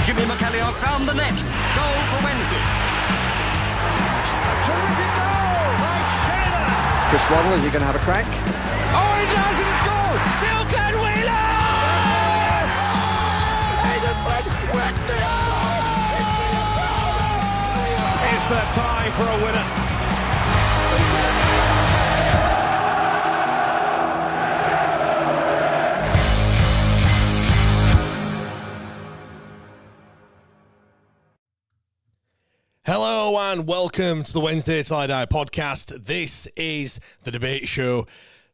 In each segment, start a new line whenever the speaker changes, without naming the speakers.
Jimmy McAllister found the net. Goal for Wednesday.
A terrific goal by Sheffield.
Chris Waddle, is he going to have a crack?
Oh, he does, and scores! Still Glenn Wheeler! Nathan Redmond works the goal! It's the time for a winner.
Hello and welcome to the Wednesday Till I Die podcast. This is the debate show.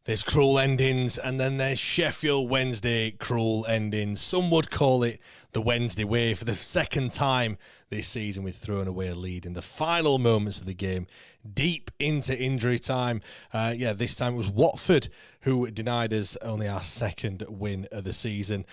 There's cruel endings and then there's Sheffield Wednesday cruel endings. Some would call it the Wednesday way. For the second time this season, we've thrown away a lead in the final moments of the game, deep into injury time. This time it was Watford who denied us only our second win of the season.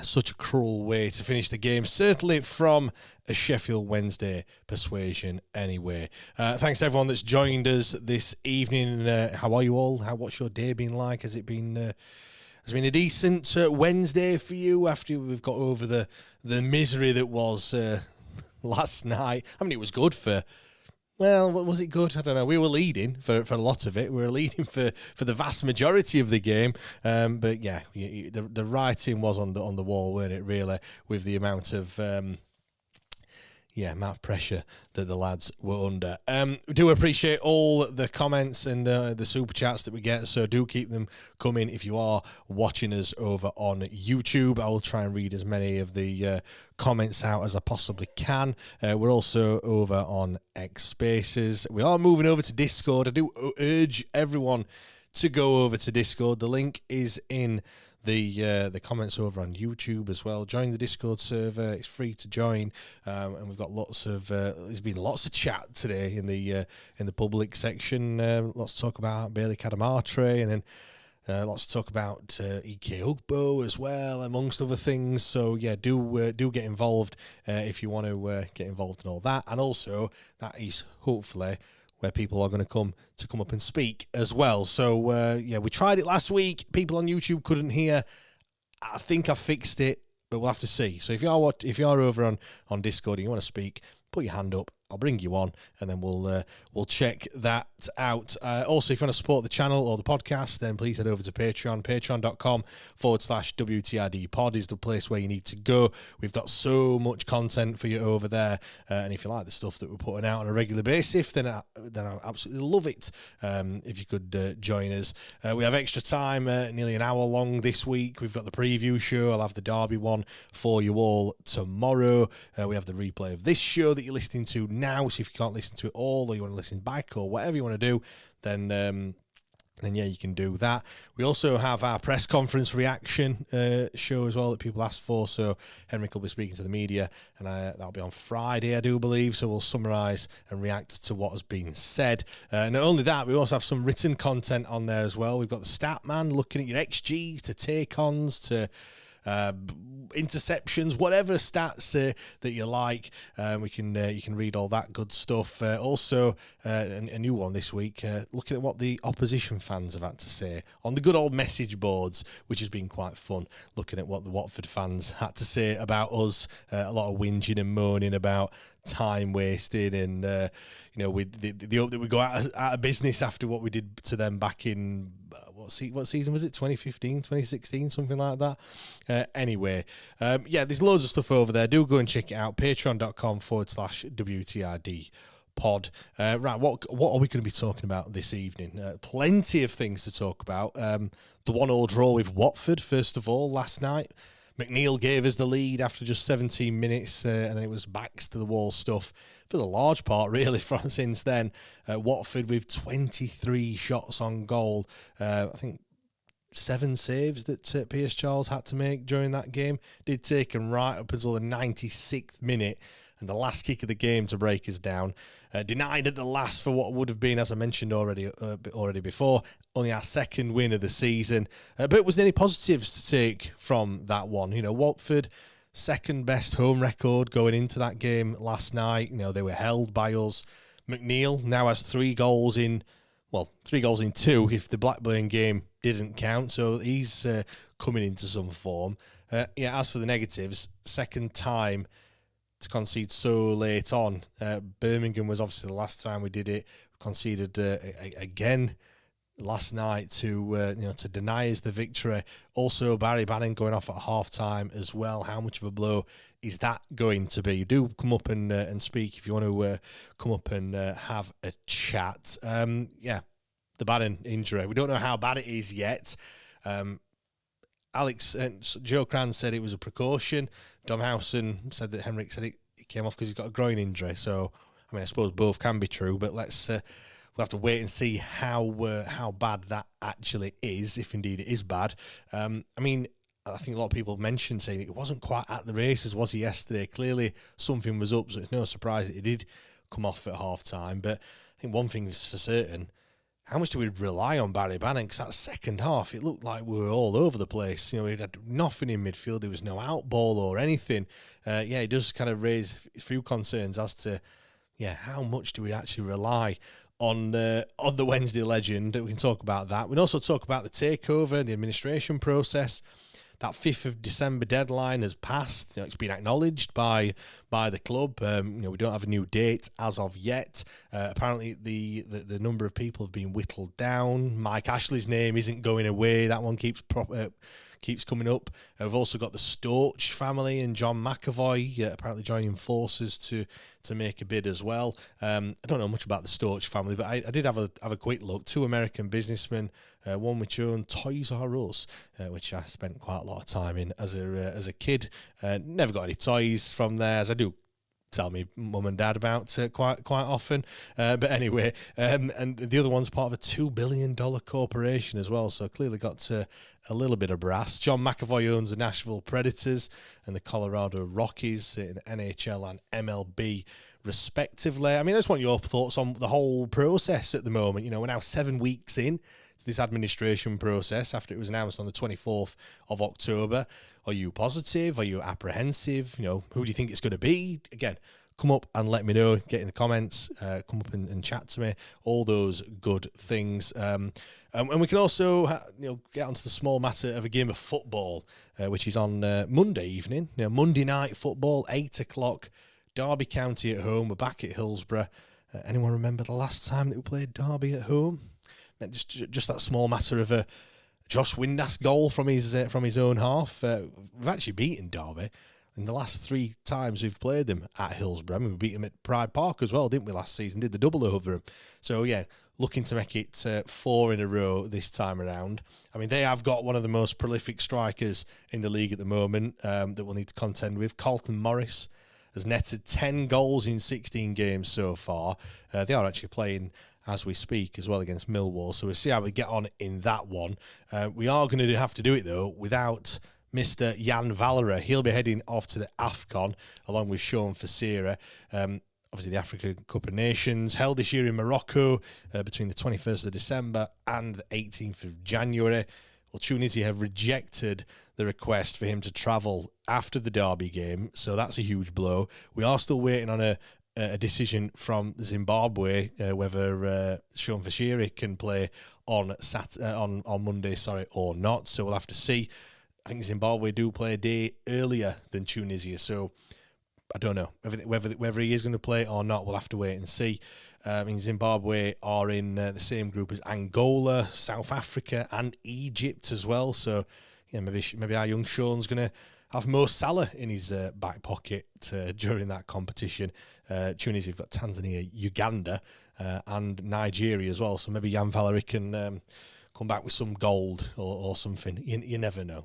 Such a cruel way to finish the game, certainly from a Sheffield Wednesday persuasion anyway. Thanks to everyone that's joined us this evening. How are you all? What's your day been like? Has it been a decent Wednesday for you after we've got over the misery that was last night? I mean, it was good for... Well, was it good? I don't know. We were leading for a lot of it. We were leading for the vast majority of the game. But yeah, the writing was on the wall, weren't it? Really, with the amount of pressure that the lads were under. We do appreciate all the comments and the super chats that we get, so do keep them coming if you are watching us over on YouTube. I will try and read as many of the comments out as I possibly can. We're also over on X Spaces. We are moving over to Discord. I do urge everyone to go over to Discord. The link is in the comments over on YouTube as well. Join the Discord server. It's free to join, and we've got lots of. There's been lots of chat today in the public section. Lots to talk about Bailey Cadamatre, and then lots to talk about EK Ugbo as well, amongst other things. So yeah, do get involved if you want to get involved in all that, and also that is hopefully where people are going to come up and speak as well. So, we tried it last week. People on YouTube couldn't hear. I think I fixed it, but we'll have to see. So if you are over on Discord and you want to speak, put your hand up. I'll bring you on, and then we'll check that out. Also, if you want to support the channel or the podcast, then please head over to Patreon. Patreon.com/WTRD pod is the place where you need to go. We've got so much content for you over there, and if you like the stuff that we're putting out on a regular basis, then I absolutely love it. If you could join us, we have extra time, nearly an hour long this week. We've got the preview show. I'll have the Derby one for you all tomorrow. We have the replay of this show that you're listening to now, so if you can't listen to it all, or you want to listen back, or whatever you want to do, then you can do that. We also have our press conference reaction show as well that people asked for. So Henrik will be speaking to the media, and that'll be on Friday, I do believe. So we'll summarise and react to what has been said. Not only that, we also have some written content on there as well. We've got the stat man looking at your XGs, to take-ons, to interceptions, whatever stats that you like. You can read all that good stuff. Also, a new one this week, looking at what the opposition fans have had to say on the good old message boards, which has been quite fun, looking at what the Watford fans had to say about us. A lot of whinging and moaning about time wasted, and the hope that we go out of business after what we did to them back in what season was it, 2015, 2016, something like that. Anyway, there's loads of stuff over there. Do go and check it out. Patreon.com/WTRD pod. Right, what are we going to be talking about this evening? Plenty of things to talk about. The 1-1 draw with Watford, first of all, last night. McNeil gave us the lead after just 17 minutes, and then it was backs to the wall stuff for the large part, really, from since then. Watford with 23 shots on goal. I think 7 saves that Pierce Charles had to make during that game. Did take him right up until the 96th minute, and the last kick of the game to break us down. Denied at the last for what would have been, as I mentioned already before, only our second win of the season. But was there any positives to take from that one? Watford, second best home record going into that game last night. They were held by us. McNeil now has 3 goals in, well, 3 goals in 2 if the Blackburn game didn't count. So he's coming into some form. As for the negatives, second time to concede so late on. Birmingham was obviously the last time we did it. Conceded again last night to deny us the victory. Also, Barry Bannan going off at half time as well. How much of a blow is that going to be? Do come up and speak if you want to come up and have a chat. The Bannan injury. We don't know how bad it is yet. Alex and Joe Cran said it was a precaution. Domhausen said that Henrik said it came off because he's got a groin injury. So, I suppose both can be true, but we'll have to wait and see how bad that actually is, if indeed it is bad. I think a lot of people mentioned saying it wasn't quite at the races, was he, yesterday? Clearly something was up, so it's no surprise that he did come off at half-time. But I think one thing is for certain, how much do we rely on Barry Bannan? Because that second half, it looked like we were all over the place. We had nothing in midfield. There was no out ball or anything. It does kind of raise a few concerns as to, how much do we actually rely on the Wednesday legend? We can talk about that. We can also talk about the takeover and the administration process. That 5th of December deadline has passed. It's been acknowledged by the club. We don't have a new date as of yet. Apparently, the number of people have been whittled down. Mike Ashley's name isn't going away. That one keeps coming up. We've also got the Storch family and John McAvoy apparently joining forces to make a bid as well. I don't know much about the Storch family, but I did have a quick look. 2 American businessmen, one which owned Toys R Us, which I spent quite a lot of time in as a kid. Never got any toys from there, as I do tell me mum and dad about quite often. But anyway, and the other one's part of a $2 billion corporation as well, so clearly got a little bit of brass. John McAvoy owns the Nashville Predators and the Colorado Rockies in NHL and MLB respectively. I just want your thoughts on the whole process at the moment. We're now 7 weeks in to this administration process after it was announced on the 24th of October. Are you positive? Are you apprehensive? Who do you think it's going to be? Again, come up and let me know. Get in the comments. Come up and chat to me. All those good things. And we can also get onto the small matter of a game of football, which is on Monday evening. Monday night football, 8 o'clock. Derby County at home. We're back at Hillsborough. Anyone remember the last time that we played Derby at home? Just that small matter of a Josh Windass goal from his own half. We've actually beaten Derby in the last 3 times we've played them at Hillsborough. We beat them at Pride Park as well, didn't we, last season? Did the double over them. So, looking to make it 4 in a row this time around. They have got one of the most prolific strikers in the league at the moment that we'll need to contend with. Carlton Morris has netted 10 goals in 16 games so far. They are actually playing as we speak as well against Millwall, so we'll see how we get on in that one. We are going to have to do it, though, without Mr. Jan Valera. He'll be heading off to the AFCON along with Sean Facera. Obviously, the Africa Cup of Nations held this year in Morocco between the 21st of December and the 18th of January. Well, Tunisia have rejected the request for him to travel after the Derby game, so that's a huge blow. We are still waiting on a decision from Zimbabwe whether Sean Facera can play on Monday, or not. So we'll have to see. I think Zimbabwe do play a day earlier than Tunisia, so I don't know whether he is going to play or not. We'll have to wait and see. Zimbabwe are in the same group as Angola, South Africa, and Egypt as well. So maybe our young Sean's going to have Mo Salah in his back pocket during that competition. Tunisia have got Tanzania, Uganda, and Nigeria as well. So maybe Jan Valery can come back with some gold or something. You never know.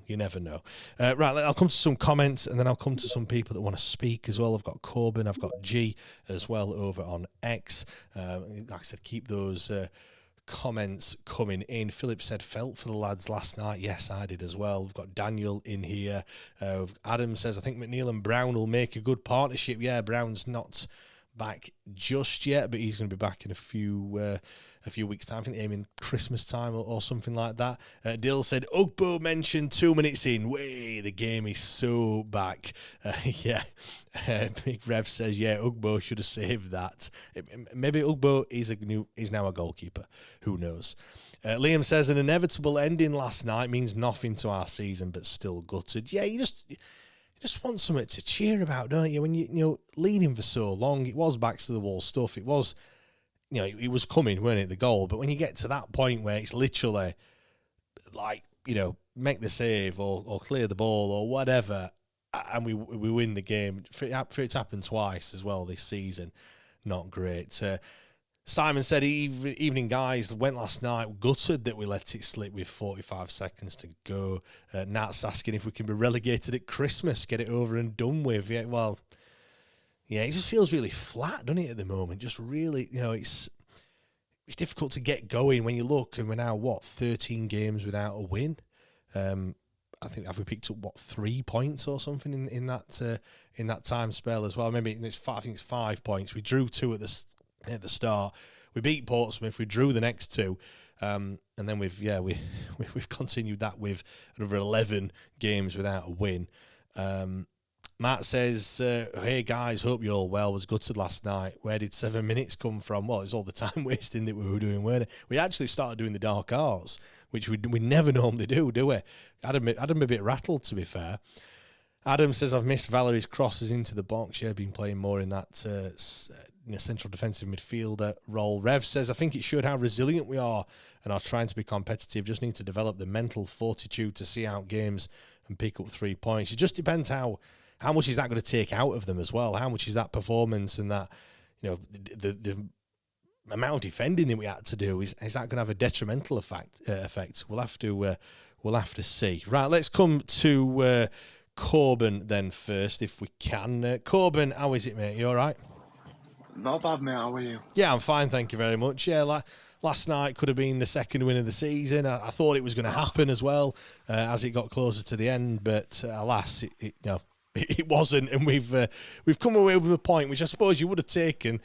Right, I'll come to some comments and then I'll come to some people that want to speak as well. I've got Corbin, I've got G as well over on X. Like I said, keep those comments coming in. Philip said felt for the lads last night. Yes, I did as well. We've got Daniel in here. Adam says, I think McNeil and Brown will make a good partnership. Yeah, Brown's not back just yet, but he's going to be back in a a few weeks' time. I think they aim in Christmas time or something like that. Dill said, Ugbo mentioned 2 minutes in. Way, the game is so back. Yeah. Big Rev says, yeah, Ugbo should have saved that. Maybe Ugbo is now a goalkeeper. Who knows? Liam says, an inevitable ending last night means nothing to our season, but still gutted. Yeah, you just want something to cheer about, don't you? When you leading for so long, it was backs to the wall stuff. It was, it was coming, weren't it, the goal? But when you get to that point where it's literally like, make the save or clear the ball or whatever, and we win the game, for it to happen twice as well this season, not great. Simon said, evening guys, went last night, gutted that we let it slip with 45 seconds to go. Nat's asking if we can be relegated at Christmas, get it over and done with. Yeah, well, yeah, it just feels really flat, doesn't it, at the moment? Just really, it's difficult to get going when you look, and we're now, 13 games without a win? I think, have we picked up, 3 points or something in that time spell as well? Maybe I think it's 5 points. We drew 2 at the start. We beat Portsmouth. We drew the next 2, and then we've continued that with another 11 games without a win. Matt says, hey guys, hope you're all well. Was gutted last night. Where did 7 minutes come from? Well, it's all the time wasting that we were doing, weren't it? We actually started doing the dark arts, which we never normally do we? Adam a bit rattled, to be fair. Adam says, I've missed Valerie's crosses into the box. Yeah, been playing more in that central defensive midfielder role. Rev says, I think it showed how resilient we are and are trying to be competitive. Just need to develop the mental fortitude to see out games and pick up 3 points. It just depends how much is that going to take out of them as well? How much is that performance and that, the amount of defending that we had to do, is that going to have a detrimental effect? We'll have to see. Right, let's come to Corbin then first, if we can. Corbin, how is it, mate? You all right?
Not bad, mate. How are you?
Yeah, I'm fine, thank you very much. Yeah, last night could have been the second win of the season. I thought it was going to happen as well as it got closer to the end, but alas, it wasn't, and we've come away with a point which I suppose you would have taken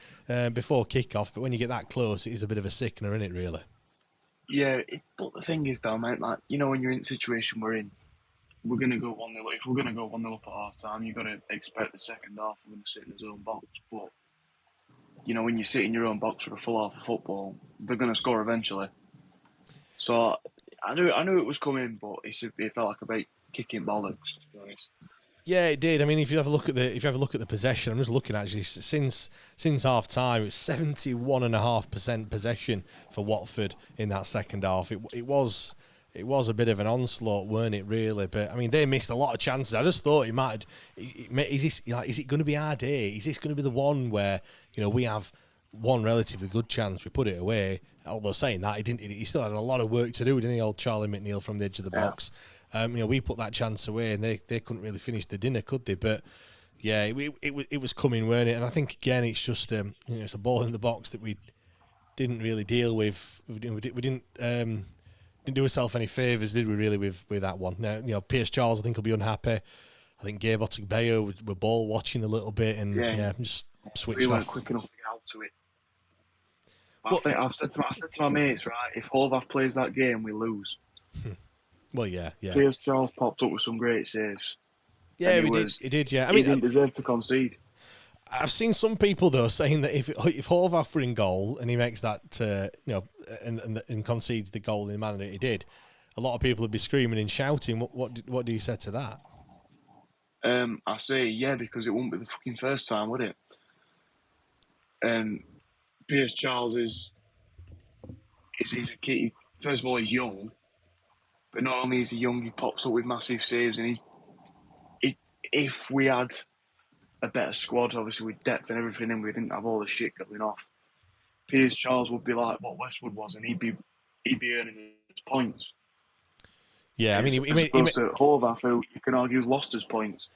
before kick-off, but when you get that close, it is a bit of a sickener, isn't it, really?
Yeah, but the thing is, though, mate, when you're in the situation we're in, we're going to go 1-0. If we're going to go 1-0 up at half-time, you've got to expect the second half we're going to sit in his own box. But, when you sit in your own box for a full half of football, they're going to score eventually. So I knew it was coming, but it felt like a bit kicking bollocks, to be honest. Yeah,
it did. I mean, if you have a look at the possession, I'm just looking actually since half time, it's 71.5% possession for Watford in that second half. It was a bit of an onslaught, weren't it? Really, but I mean, they missed a lot of chances. I just thought is it going to be our day? Is this going to be the one where we have one relatively good chance, we put it away? Although saying that, he still had a lot of work to do, didn't he, old Charlie McNeil from the edge of the box? We put that chance away, and they couldn't really finish the dinner, could they? But yeah, it was coming, weren't it? And I think again, it's just it's a ball in the box that we didn't really deal with. We didn't do ourselves any favours, did we? Really, with that one. Now, Pierce Charles, I think, will be unhappy. I think Gabe Otegbayo were ball watching a little bit, and just switched off.
We weren't quick enough to get out to it. I've said to my mates, right, if Horvath plays that game, we lose.
Well, yeah.
Pierce Charles popped up with some great saves.
Yeah, he did. Yeah, I
mean, he didn't deserve to concede.
I've seen some people though saying that if Horvath were in goal and he makes that, and concedes the goal in the manner that he did, a lot of people would be screaming and shouting. What do you say to that?
I say because it wouldn't be the fucking first time, would it? Pierce Charles he's a kid. First of all, he's young. But not only is he young, he pops up with massive saves, and if we had a better squad, obviously with depth and everything, and we didn't have all the shit going off, Pierce Charles would be like what Westwood was, and he'd be earning his points.
Yeah, I mean,
he made Horvath, who you can argue lost his points.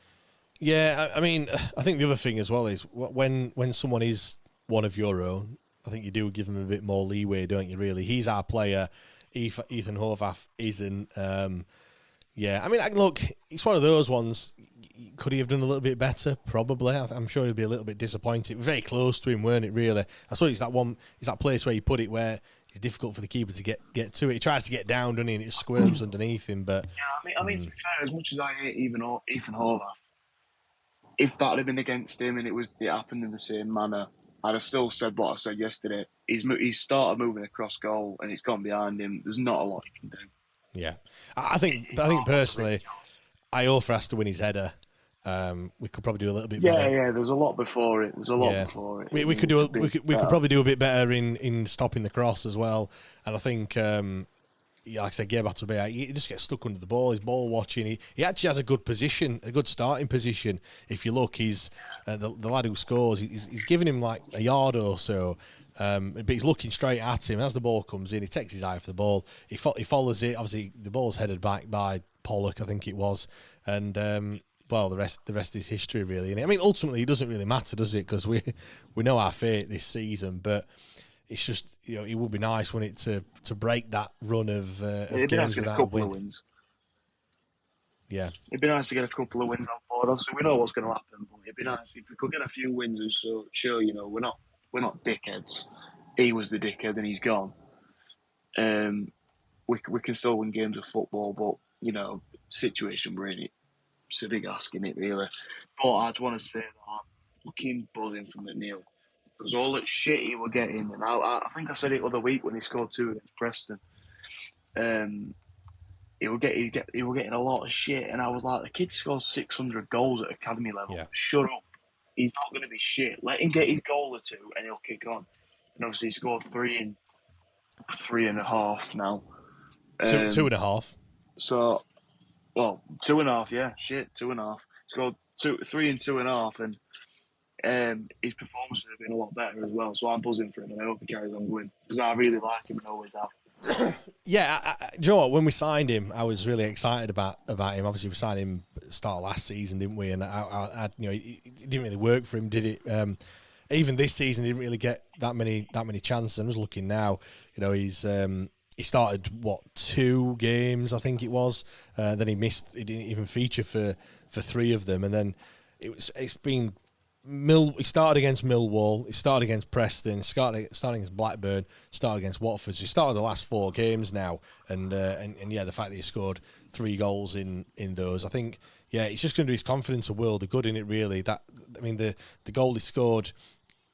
Yeah, I mean, I think the other thing as well is when someone is one of your own, I think you do give him a bit more leeway, don't you? Really, he's our player. Ethan Horvath isn't. I mean, look, it's one of those ones. Could he have done a little bit better? Probably. I'm sure he'd be a little bit disappointed. Very close to him, weren't it? Really, I suppose it's that place where you put it where it's difficult for the keeper to get to it. He tries to get down, doesn't he? And it squirms underneath him. But
I mean, to be fair, as much as I hate Ethan Horvath, if that had been against him and it happened in the same manner, I'd have still said what I said yesterday. He's started moving across goal and it's gone behind him. There's not a lot he can do.
Yeah, I think personally, Iorfa has to win his header. We could probably do a little bit better.
Yeah. There's a lot before it. Before it.
We could probably do a bit better in stopping the cross as well. And I think, like I said, Gabe Atubea, he just gets stuck under the ball. He's ball watching. He actually has a good position, a good starting position. If you look, he's the lad who scores. He's giving him like a yard or so. But he's looking straight at him. As the ball comes in, he takes his eye off the ball. He follows it. Obviously, the ball's headed back by Pollock, I think it was. And well, the rest is history, really. And I mean, ultimately, it doesn't really matter, does it? Because we know our fate this season. But it's just, it would be nice, wouldn't it, to break that run of games without a win.
Of wins.
Yeah,
it'd be nice to get a couple of wins on board. Obviously, we know what's going to happen, but it'd be nice if we could get a few wins and show we're not dickheads. He was the dickhead and he's gone. We can still win games of football, but situation we're in, it's a big ask, in it, really. But I just want to say that I'm fucking buzzing from McNeil because all that shit he were getting, and I think I said it the other week when he scored 2 against Preston. He were getting a lot of shit, and I was like, the kid scores 600 goals at academy level.
Yeah.
Shut up. He's not going to be shit. Let him get his goal or 2, and he'll kick on. And obviously, he scored 3 in 3.5 now.
2.5.
So, well, 2.5. Yeah, shit, 2.5. Scored 3 in 2.5, and his performances have been a lot better as well. So I'm buzzing for him, and I hope he carries on going because I really like him and always have.
Yeah, do you know what? When we signed him, I was really excited about him. Obviously, we signed him start last season, didn't we? And it didn't really work for him, did it? Even this season, he didn't really get that many chances. I'm just looking now. He started 2 games, I think it was. Then he missed. He didn't even feature for 3 of them, and then it's been. He started against Millwall, he started against Preston, started against Blackburn, started against Watford. So he started the last 4 games now, and yeah, the fact that he scored 3 goals in those, I think, yeah, it's just going to do his confidence a world of good in it. Really, the goal he scored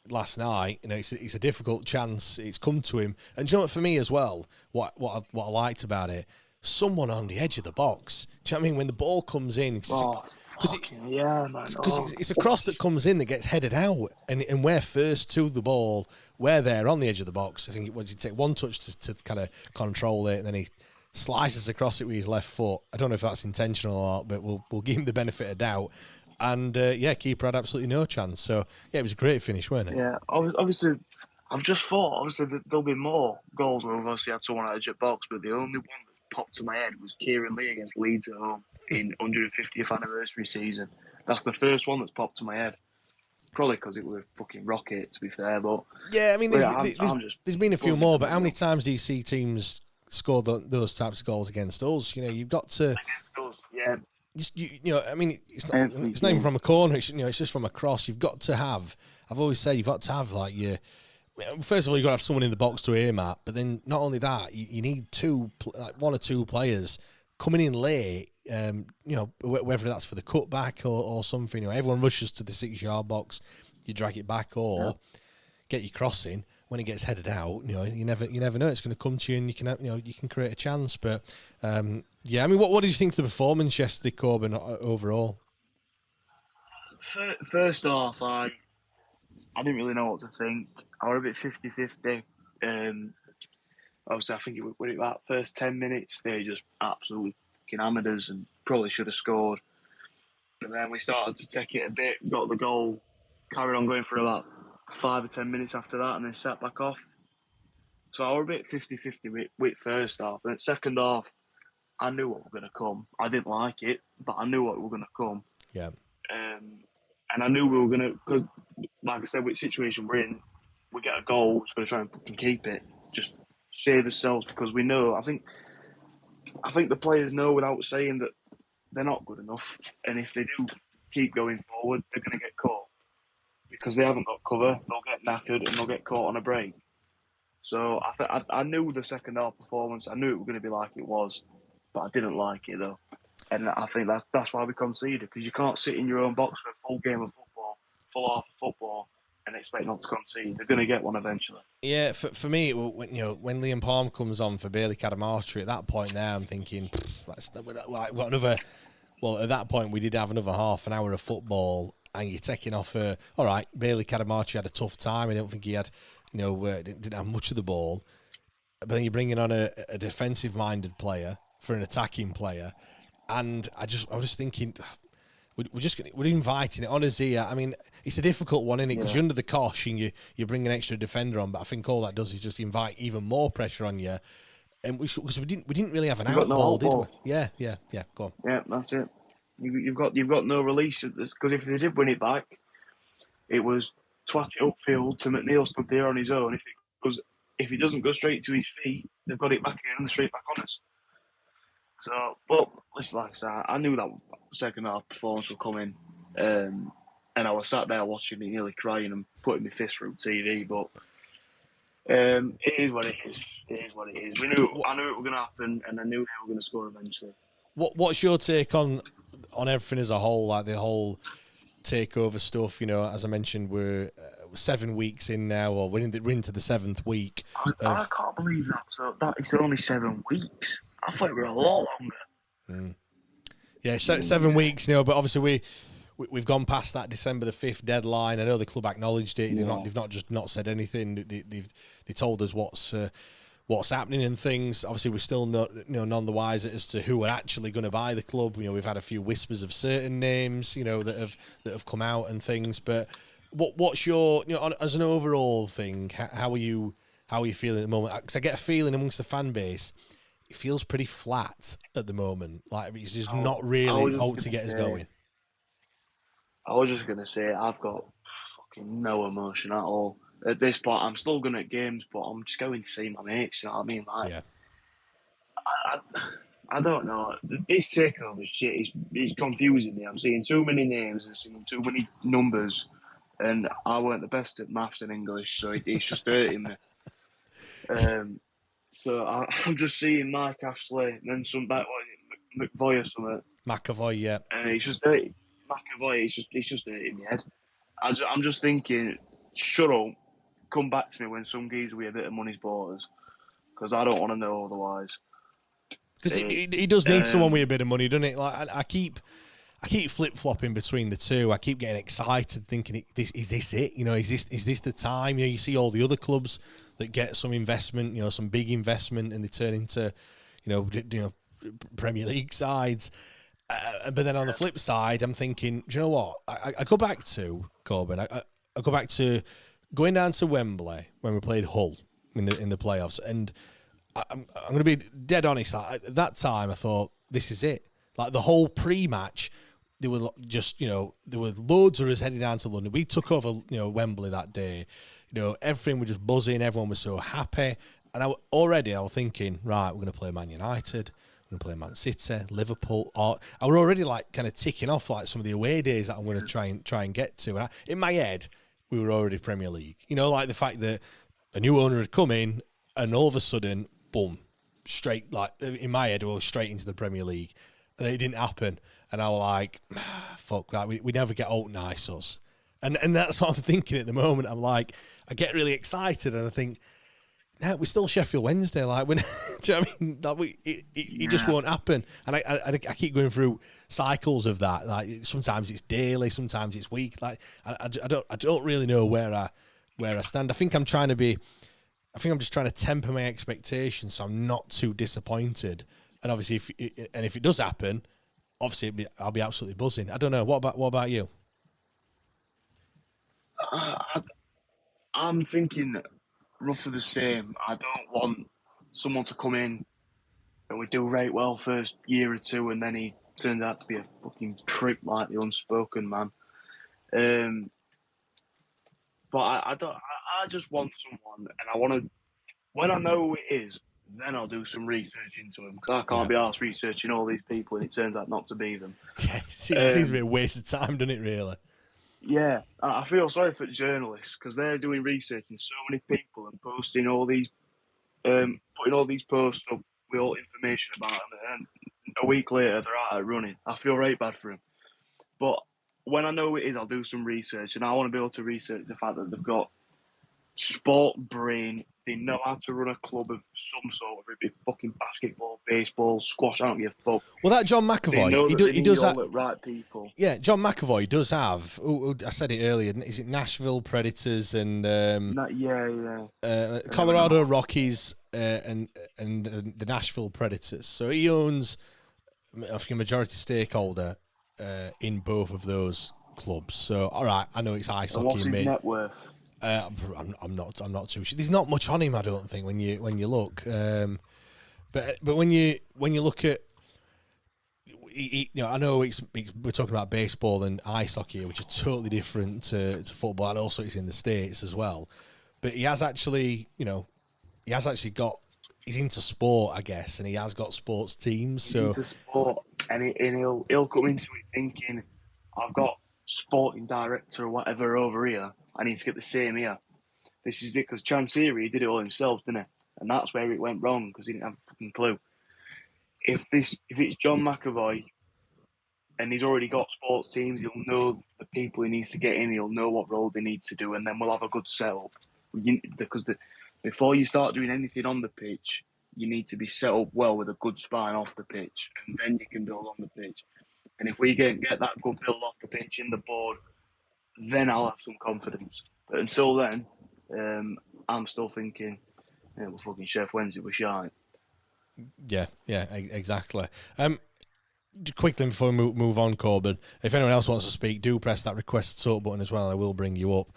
last night, it's a difficult chance. It's come to him, and do you know what, for me as well, what I liked about it, someone on the edge of the box. Do you know what I mean? When the ball comes in, because it's a cross that comes in that gets headed out, and we're first to the ball. We're there on the edge of the box. I think it take 1 touch to kind of control it, and then he slices across it with his left foot. I don't know if that's intentional or not, but we'll give him the benefit of doubt. And keeper had absolutely no chance. So yeah, it was a great finish, wasn't it?
Yeah, obviously, I've just thought that there'll be more goals where we've obviously had someone out of the box, but the only one that popped to my head was Kieran Lee against Leeds at home in 150th anniversary season. That's the first one that's popped to my head. Probably because it was a fucking rocket, to be fair. But
yeah, I mean, there's been a few more, but how many times do you see teams score those types of goals against us? You've got to
against us, yeah.
I mean, it's not even from a corner. It's just from a cross. You've got to have. I've always said you've got to have first of all, you've got to have someone in the box to aim at, but then not only that, you need 1 or 2 players coming in late. Whether that's for the cutback or something. Everyone rushes to the 6-yard box. You drag it back or get your crossing. When it gets headed out, you never know it's going to come to you, and you can create a chance. But yeah, I mean, what did you think of the performance yesterday, Corbin, overall?
First off, I didn't really know what to think. I was a bit 50-50. Obviously, I think that first 10 minutes, they just absolutely fucking hammered us and probably should have scored. But then we started to take it a bit, got the goal, carried on going for about 5 or 10 minutes after that, and then sat back off. So I was a bit 50-50 with first half. And second half, I knew what were going to come. I didn't like it, but I knew what were going to come.
Yeah.
And I knew we were going to, because, like I said, with the situation we're in, we get a goal, we're just going to try and fucking keep it. Just save ourselves, because we know, I think the players know without saying that they're not good enough. And if they do keep going forward, they're going to get caught. Because they haven't got cover, they'll get knackered and they'll get caught on a break. So I knew the second half performance. I knew it was going to be like it was, but I didn't like it though. And I think that's why we conceded, because you can't sit in your own box for a full game of football, full half of football, and expect not to concede. They're going to get one eventually.
Yeah, for me, when Liam Palm comes on for Bailey Cadamarteri, at that point there, I'm thinking, what another. Well, at that point, we did have another half an hour of football, and you're taking off. All right, Bailey Cadamarteri had a tough time. I don't think he had, didn't have much of the ball. But then you're bringing on a defensive-minded player for an attacking player. And I was just thinking, we're inviting it on us here. I mean, it's a difficult one, isn't it? Because you're under the cosh and you bring an extra defender on, but I think all that does is just invite even more pressure on you. And because we didn't really have an out ball, did we? Yeah. Go on.
Yeah, that's it. You've got no release, because if they did win it back, it was twat it upfield to McNeil stood there on his own. If he doesn't go straight to his feet, they've got it back again and straight back on us. So, but listen, like I said, I knew that second half performance would come in, and I was sat there watching it, nearly crying and putting my fist through TV. But it is what it is. It is what it is. I knew it was going to happen, and I knew they were going to score eventually. What's
your take on everything as a whole, like the whole takeover stuff? As I mentioned, we're 7 weeks in now, or we're into the 7th week.
I can't believe that. So that is only 7 weeks. I thought we were a lot longer.
Yeah, 7 weeks, but obviously we've gone past that December the 5th deadline. I know the club acknowledged it.
Yeah.
They've not just not said anything. They told us what's happening and things. Obviously, we're still none the wiser as to who are actually going to buy the club. We've had a few whispers of certain names, that have come out and things. But what's your, as an overall thing? How are you feeling at the moment? Because I get a feeling amongst the fan base, it feels pretty flat at the moment. Like it's just not really out to get us going.
I was just going to say, I've got fucking no emotion at all. At this point, I'm still going at games, but I'm just going to see my mates, you know what I mean? Like,
yeah.
I don't know. This takeover shit is confusing me. I'm seeing too many names and seeing too many numbers, and I weren't the best at maths and English, so it's just hurting me. So I'm just seeing Mike Ashley and then some back McVoy or something.
McAvoy, yeah.
And it's just hurting. McAvoy, it's just hurting my head. I'm just thinking, shut up, come back to me when some geezer with a bit of money's bought us, because I don't want to know otherwise.
Because he does need someone with a bit of money, doesn't it? Like I keep flip flopping between the two. I keep getting excited, thinking, is this it? Is this the time? You see all the other clubs that get some investment, some big investment, and they turn into, Premier League sides. But then on the flip side, I'm thinking, do you know what? I go back to Corbin. I go back to going down to Wembley when we played Hull in the playoffs, and I'm going to be dead honest. Like, at that time, I thought this is it. Like the whole pre-match, there were just there were loads of us heading down to London. We took over Wembley that day. Everything was just buzzing. Everyone was so happy, and I was thinking, right, we're going to play Man United. We're going to play Man City, Liverpool. I were already like kind of ticking off like some of the away days that I'm going to try and get to. And in my head, we were already Premier League. Like the fact that a new owner had come in and all of a sudden, boom, straight, like in my head, we were straight into the Premier League. And it didn't happen. And I was like, fuck that. We never get out nice us. And that's what I'm thinking at the moment. I'm like, I get really excited and I think, no, we're still Sheffield Wednesday. Like, do you know what I mean? Like, it just won't happen. And I keep going through cycles of that. Like, sometimes it's daily, sometimes it's week. Like, I don't really know where I stand. I think I'm just trying to temper my expectations so I'm not too disappointed. And obviously, if it does happen, obviously I'll be absolutely buzzing. I don't know. What about you?
I'm thinking roughly the same. I don't want someone to come in and we do right well first year or two, and then he turns out to be a fucking prick like the Unspoken Man. But I just want someone, and I want to. When I know who it is, then I'll do some research into them, because I can't be arsed researching all these people, and it turns out not to be them.
Yeah, it seems a bit a waste of time, doesn't it? Really.
Yeah, I feel sorry for journalists because they're doing research on so many people and posting all these, putting all these posts up with all information about them, and a week later they're out running. I feel right bad for them. But when I know it is, I'll do some research, and I want to be able to research the fact that they've got sport brain. They know how to run a club of some sort, whether it be fucking basketball, baseball, squash. I don't give a fuck.
Well, that John
They
McAvoy,
know that
he does
all
that.
the right people.
Yeah, John McAvoy does have. I said it earlier. Is it Nashville Predators and Colorado Rockies and the Nashville Predators? So he owns, I think, a majority stakeholder in both of those clubs. So all right, I know it's ice hockey.
What's his net worth?
I'm not too sure. There's not much on him, I don't think, when you look. But when you look at, I know we're talking about baseball and ice hockey, which are totally different to football, and also it's in the States as well. But he has actually, he's into sport, I guess, and he has got sports teams. So
He's into sport, and he'll come into it thinking, I've got sporting director or whatever over here. I need to get the same here. This is it, because Chansiri, he did it all himself, didn't he? And that's where it went wrong, because he didn't have a fucking clue. If it's John McAvoy and he's already got sports teams, he'll know the people he needs to get in, he'll know what role they need to do, and then we'll have a good setup. Before you start doing anything on the pitch, you need to be set up well with a good spine off the pitch, and then you can build on the pitch. And if we get that good build off the pitch in the board, then I'll have some confidence. But until then, I'm still thinking, we're fucking Chef Wednesday, we're shy.
Yeah, exactly. Quickly before we move on, Corbin, if anyone else wants to speak, do press that request to talk button as well. I will bring you up.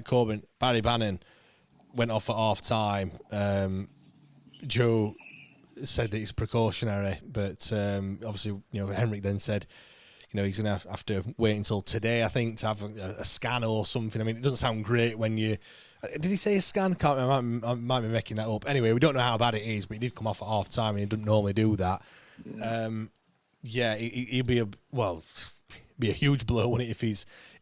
Corbin, Barry Bannan went off at half time. Joe said that it's precautionary, but obviously, Henrik then said, he's going to have to wait until today, I think, to have a scan or something. I mean, it doesn't sound great when you... Did he say a scan? I might be making that up. Anyway, we don't know how bad it is, but he did come off at half time and he doesn't normally do that. He'll be a huge blow, wouldn't it,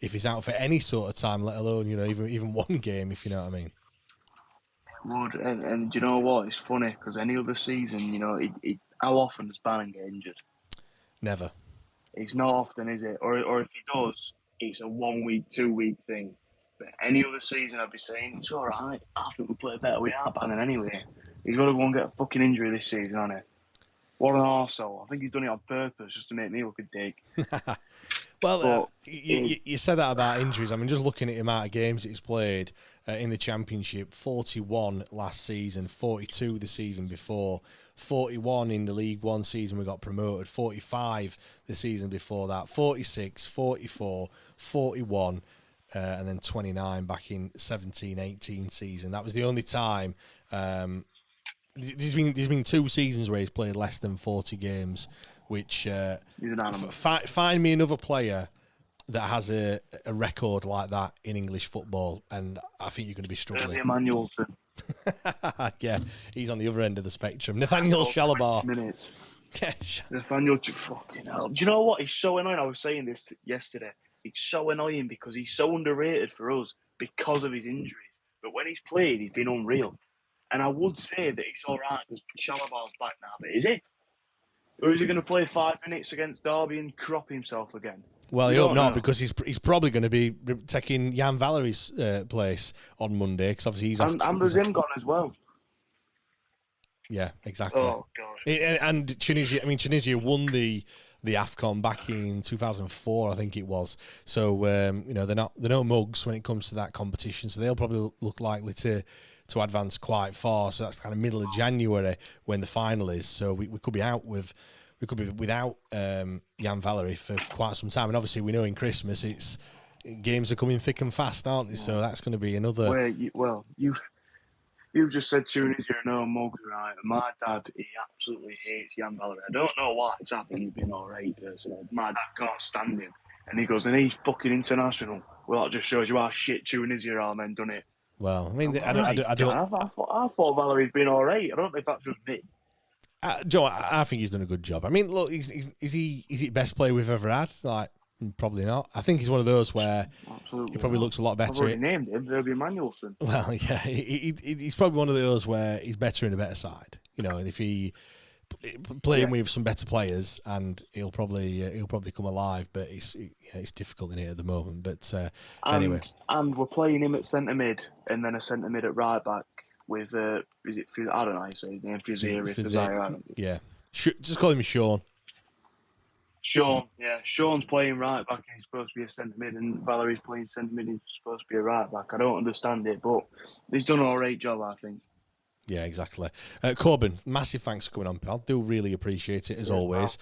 if he's out for any sort of time, let alone, even one game, if you know what I mean.
Would, and do you know what? It's funny, because any other season, how often does Bannon get injured?
Never.
It's not often, is it? Or if he does, it's a 1 week, 2 week thing. But any other season, I'd be saying, it's all right. I think we play better without Bannon anyway. He's got to go and get a fucking injury this season, hasn't he? What an arsehole. I think he's done it on purpose just to make me look a dick.
Well, you said that about injuries. I mean, just looking at the amount of games he's played in the Championship, 41 last season, 42 the season before, 41 in the League One season we got promoted, 45 the season before that, 46, 44, 41, and then 29 back in 17-18 season. That was the only time. There's been 2 seasons where he's played less than 40 games, which he's an animal. Find me another player that has a record like that in English football, and I think you're going to be struggling.
Emmanuelson.
Yeah, he's on the other end of the spectrum. Nathaniel Shalabar.
Minutes. Nathaniel, fucking hell. Do you know what? He's so annoying. I was saying this yesterday. It's so annoying because he's so underrated for us because of his injuries. But when he's played, he's been unreal. And I would say that it's all right because Shalabar's back now, but is it? Or is he going to play 5 minutes against Derby and crop himself again?
Well, I hope not, because he's probably going to be taking Jan Valerie's place on Monday, because obviously he's
and there's him gone as well.
Yeah, exactly.
Oh god.
And Tunisia won the AFCON back in 2004, I think it was. So they're no mugs when it comes to that competition. So they'll probably look likely to advance quite far. So that's kind of middle of January when the final is. So we could be without Jan Valerie for quite some time. And obviously we know in Christmas games are coming thick and fast, aren't they? So that's going to be another. You've
just said Tunisia are no mugs, right? My dad, he absolutely hates Jan Valerie. I don't know why it's happened. He's been all right personally. My dad can't stand him, and he goes, and he's fucking international. Well, that just shows you how shit Tunisia are, then, doesn't it?
Well, I mean, I
thought Valerie's been all right. I don't know if that's just me.
Joe, I think he's done a good job. I mean, look, is he best player we've ever had? Like, Probably not. I think he's one of those where
Absolutely
he probably
not.
looks a lot
I've
better.
already named him, Herbie Manuelson.
Well, yeah, he's probably one of those where he's better in a better side. You know, and if he playing with some better players, and he'll probably come alive. But it's difficult in here at the moment. But anyway,
and we're playing him at centre mid, and then a centre mid at right back with I don't know how you say his name, Fizzier.
Yeah, just call him Sean.
Sean's playing right back and he's supposed to be a centre mid, and Valerie's playing centre mid and he's supposed to be a right back. I don't understand it, but he's done an alright job, I think.
Yeah, exactly. Corbin, massive thanks for coming on, pal. Do really appreciate it as always.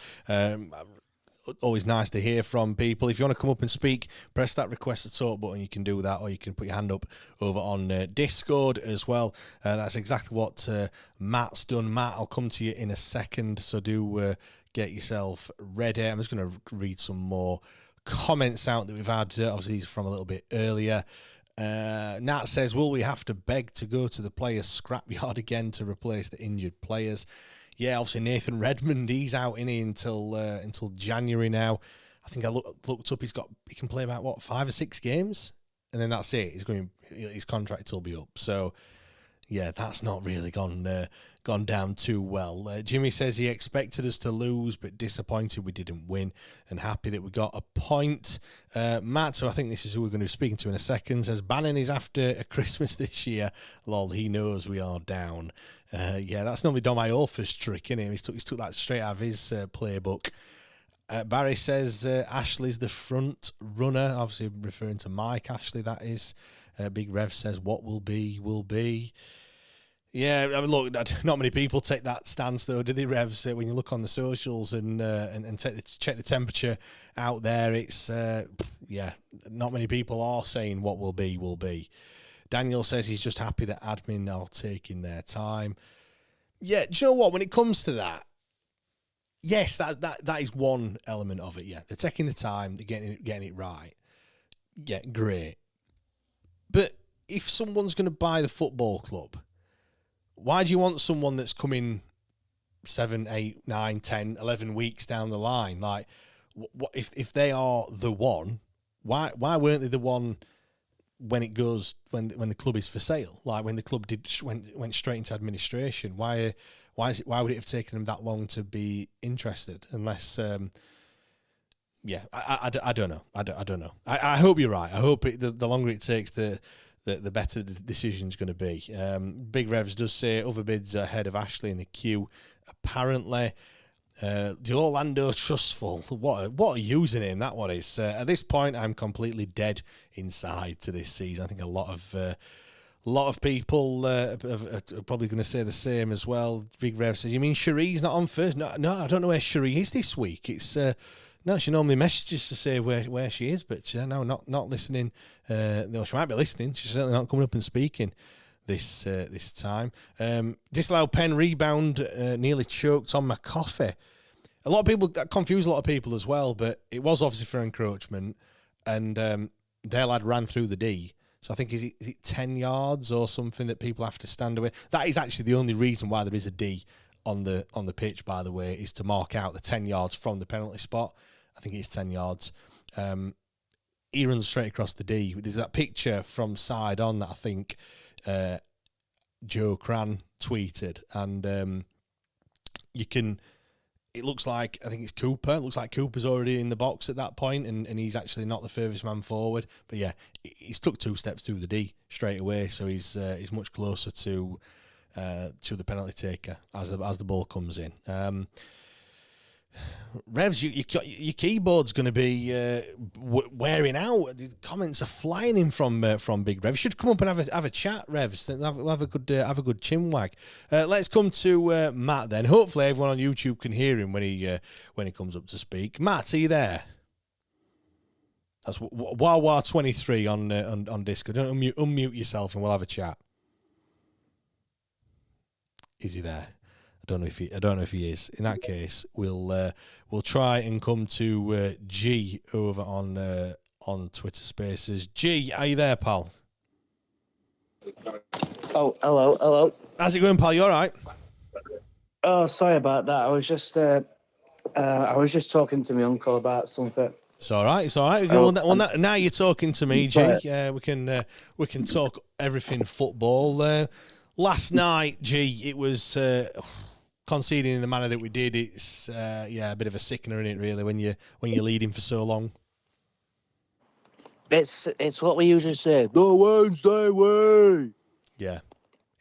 Always nice to hear from people. If you want to come up and speak, press that request to talk button. You can do that, or you can put your hand up over on Discord as well. That's exactly what Matt's done. Matt, I'll come to you in a second, so do get yourself ready. I'm just going to read some more comments out that we've had. Obviously, these from a little bit earlier. Nat says, will we have to beg to go to the players' scrapyard again to replace the injured players? Yeah, obviously Nathan Redmond, he's out in until January now. I think I looked up, he can play about 5 or 6 games, and then that's it. His contract will be up. So yeah, that's not really gone down too well. Jimmy says he expected us to lose, but disappointed we didn't win, and happy that we got a point. Matt, so I think this is who we're going to be speaking to in a second, says Bannan is after a Christmas this year. Lol, he knows we are down. Yeah, that's normally Dom Iorfa's trick, isn't it? He's took that straight out of his playbook. Barry says Ashley's the front runner, obviously referring to Mike Ashley, that is. Big Rev says what will be, will be. Yeah, I mean, look, not many people take that stance, though, do they, Revs? When you look on the socials and check the temperature out there, it's, not many people are saying what will be, will be. Daniel says he's just happy that admin are taking their time. Yeah, do you know what? When it comes to that, yes, that is one element of it, yeah. They're taking the time, they're getting it right. Yeah, great. But if someone's going to buy the football club, why do you want someone that's coming 7, 8, 9, 10, 11 weeks down the line? Like, if they are the one, why weren't they the one when the club is for sale? Like when the club went straight into administration, why would it have taken them that long to be interested? Unless, I don't know. I don't know. I hope you're right. I hope the longer it takes, the better the decision's going to be. Big Revs does say other bids are ahead of Ashley in the queue. Apparently, the Orlando Trustful. What a username that one is. At this point, I'm completely dead inside to this season. I think a lot of people are probably going to say the same as well. Big Rev says, "You mean Cherie's not on first?" No, I don't know where Cherie is this week. It's no, she normally messages to say where she is, but no, not listening. No, she might be listening. She's certainly not coming up and speaking this time. Disallowed pen rebound, nearly choked on my coffee. A lot of people, that confused a lot of people as well, but it was obviously for encroachment, and their lad ran through the D. So I think is it 10 yards or something that people have to stand away. That is actually the only reason why there is a D on the pitch, by the way, is to mark out the 10 yards from the penalty spot. I think it's 10 yards. He runs straight across the D. There's that picture from side on that I think Joe Cran tweeted, and you can. It looks like, I think it's Cooper. It looks like Cooper's already in the box at that point, and he's actually not the furthest man forward. But yeah, he's took 2 steps through the D straight away, so he's much closer to the penalty taker as the ball comes in. Revs, your keyboard's going to be wearing out. The comments are flying in from Big Rev. You should come up and have a chat, Revs. Have a good chin wag. Let's come to Matt then. Hopefully, everyone on YouTube can hear him when he comes up to speak. Matt, are you there? That's Wawa23 on Discord. Don't unmute yourself and we'll have a chat. Is he there? I don't know if he is. In that case, we'll try and come to G over on Twitter Spaces. G, are you there, pal?
Oh, hello.
How's it going, pal? You all right?
Oh, sorry about that. I was just talking to my uncle about something.
It's all right. It's all right. Now you're talking to me, G. We can talk everything football. Last night, G, it was conceding in the manner that we did. It's a bit of a sickener, isn't it? Really, when you're leading for so long.
It's what we usually say. The Wednesday way.
Yeah.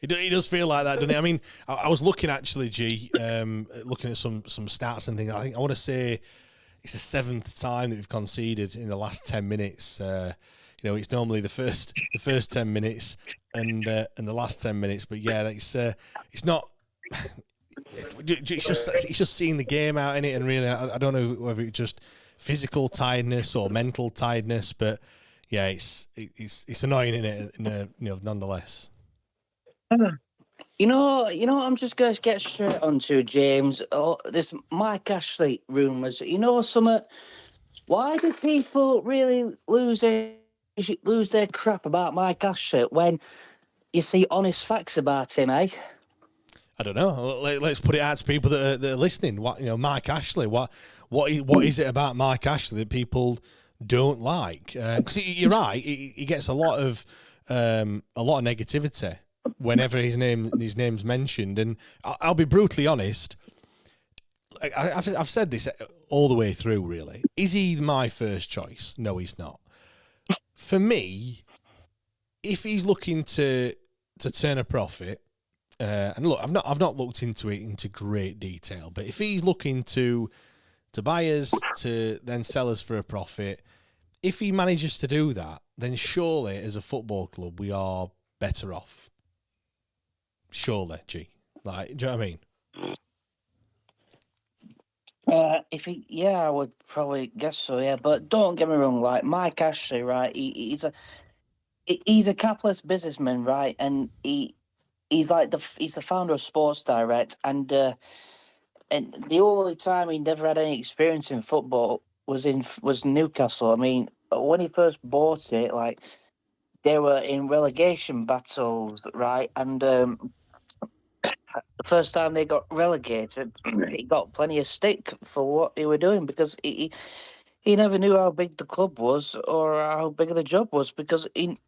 It does feel like that, doesn't it? I mean, I was looking actually, G, looking at some stats and things. I want to say it's the 7th time that we've conceded in the last 10 minutes. It's normally the first 10 minutes and the last 10 minutes. But yeah, it's not. It's just seeing the game out in it, and really, I don't know whether it's just physical tiredness or mental tiredness, but yeah, it's annoying in it, nonetheless.
I'm just going to get straight onto James. Oh, this Mike Ashley rumours. Why do people really lose their crap about Mike Ashley when you see honest facts about him, eh?
I don't know. Let's put it out to people that are listening. Mike Ashley. What is it about Mike Ashley that people don't like? Because you're right. He gets a lot of negativity whenever his name's mentioned, and I'll be brutally honest. I've said this all the way through. Really, is he my first choice? No, he's not. For me, if he's looking to turn a profit, and look, I've not looked into it into great detail, but if he's looking to buy us to then sell us for a profit, if he manages to do that, then surely as a football club we are better off. Surely, G. Like, do you know what I mean?
I would probably guess so, yeah. But don't get me wrong, like Mike Ashley, right? He's a capitalist businessman, right? And he's the founder of Sports Direct, and the only time he never had any experience in football was Newcastle. I mean, when he first bought it, like they were in relegation battles, right? And the first time they got relegated, he got plenty of stick for what they were doing because he never knew how big the club was or how big of the job was because he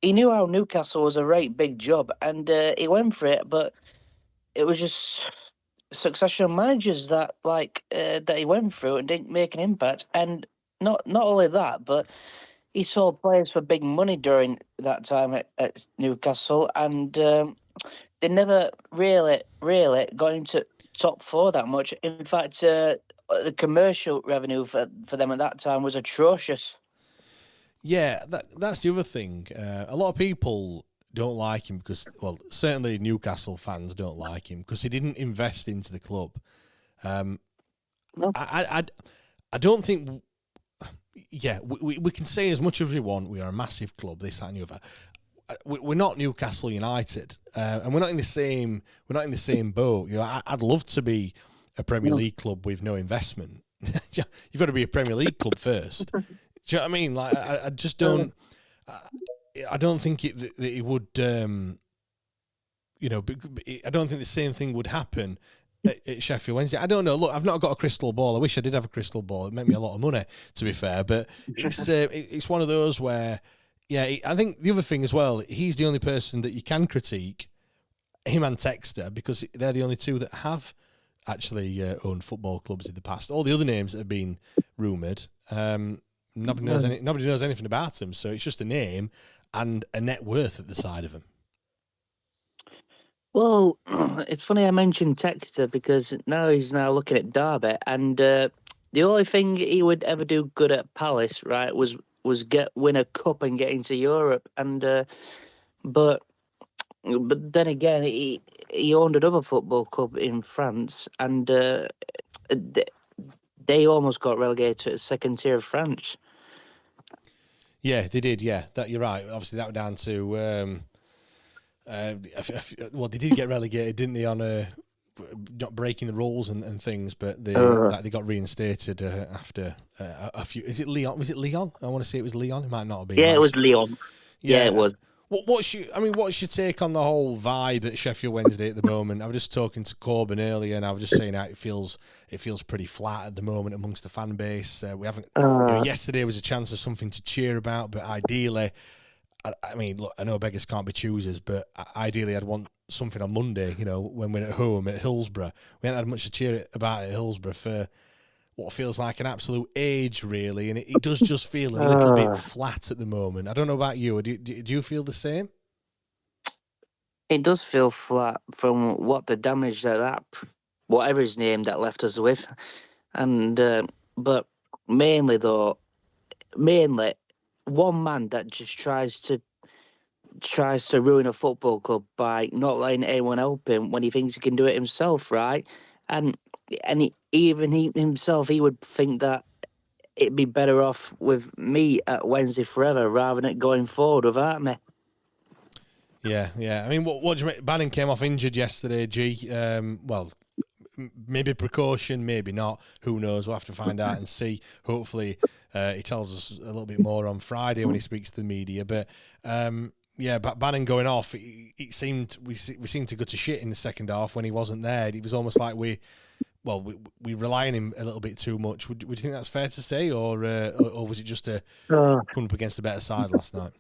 knew how Newcastle was a right big job and he went for it, but it was just succession managers that he went through and didn't make an impact. And not only that, but he sold players for big money during that time at Newcastle, and they never really got into top four that much. In fact, the commercial revenue for them at that time was atrocious.
Yeah, that's the other thing. A lot of people don't like him because, well, certainly Newcastle fans don't like him because he didn't invest into the club.
No.
I don't think. Yeah, we can say as much as we want. We are a massive club. This, that, and the other. We're not Newcastle United, and we're not in the same boat. I'd love to be a Premier League club with no investment. You've got to be a Premier League club first. Do you know what I mean? Like, I just don't. I don't think that it would. I don't think the same thing would happen at Sheffield Wednesday. I don't know. Look, I've not got a crystal ball. I wish I did have a crystal ball. It'd make me a lot of money, to be fair. But it's one of those where. Yeah, I think the other thing as well, he's the only person that you can critique, him and Texter, because they're the only two that have actually owned football clubs in the past. All the other names that have been rumoured, nobody knows anything about them. So it's just a name and a net worth at the side of them.
Well, it's funny I mentioned Texter because he's now looking at Derby, and the only thing he would ever do good at Palace, right, was win a cup and get into Europe, and but then again he owned another football club in France, and they almost got relegated to the second tier of France.
Yeah, they did. Yeah, that you're right. Obviously, that was down to well, they did get relegated, didn't they? On not breaking the rules and things, but they got reinstated after a few. Is it Lyon? Was it Lyon? I want to say it was Lyon. It might not have been.
Yeah, it was Lyon. Yeah, it was.
What's your take on the whole vibe at Sheffield Wednesday at the moment? I was just talking to Corbin earlier, and I was just saying how it feels pretty flat at the moment amongst the fan base. We haven't. Yesterday was a chance of something to cheer about, but ideally, I mean, look, I know beggars can't be choosers, but ideally, I'd want something on Monday. When we're at home at Hillsborough, we haven't had much to cheer about at Hillsborough for what feels like an absolute age, really, and it does just feel a little bit flat at the moment. I don't know about you. Do you feel the same?
It does feel flat from what the damage that whatever his name that left us with, and but mainly one man that just tries to ruin a football club by not letting anyone help him when he thinks he can do it himself, right? And even he himself, he would think that it'd be better off with me at Wednesday forever rather than going forward without me.
Yeah. I mean, what do you make? Bannan came off injured yesterday, G. Well, maybe precaution, maybe not. Who knows? We'll have to find out and see. Hopefully, he tells us a little bit more on Friday when he speaks to the media. But but Bannan going off, we seemed to go to shit in the second half when he wasn't there. It was almost like we rely on him a little bit too much. Would you think that's fair to say, or was it just a coming up against a better side last night?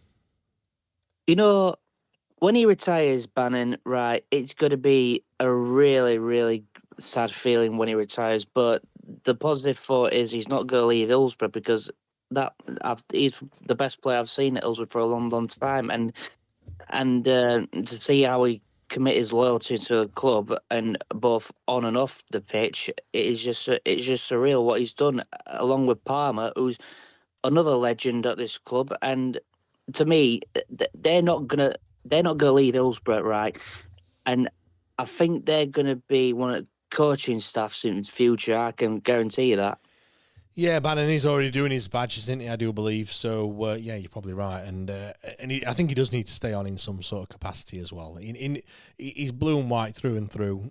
When he retires, Bannan, right, it's going to be a really, really sad feeling when he retires. But the positive thought is he's not going to leave Hillsborough because he's the best player I've seen at Hillsborough for a long, long time. And to see how he commit his loyalty to the club and both on and off the pitch, it's just surreal what he's done, along with Palmer, who's another legend at this club. And to me, they're not gonna leave Hillsborough, right? And I think they're gonna be one of the coaching staffs in the future. I can guarantee you that. Yeah,
Bannan, he's already doing his badges, isn't he? I do believe so. You're probably right, and I think he does need to stay on in some sort of capacity as well. He's blue and white through and through.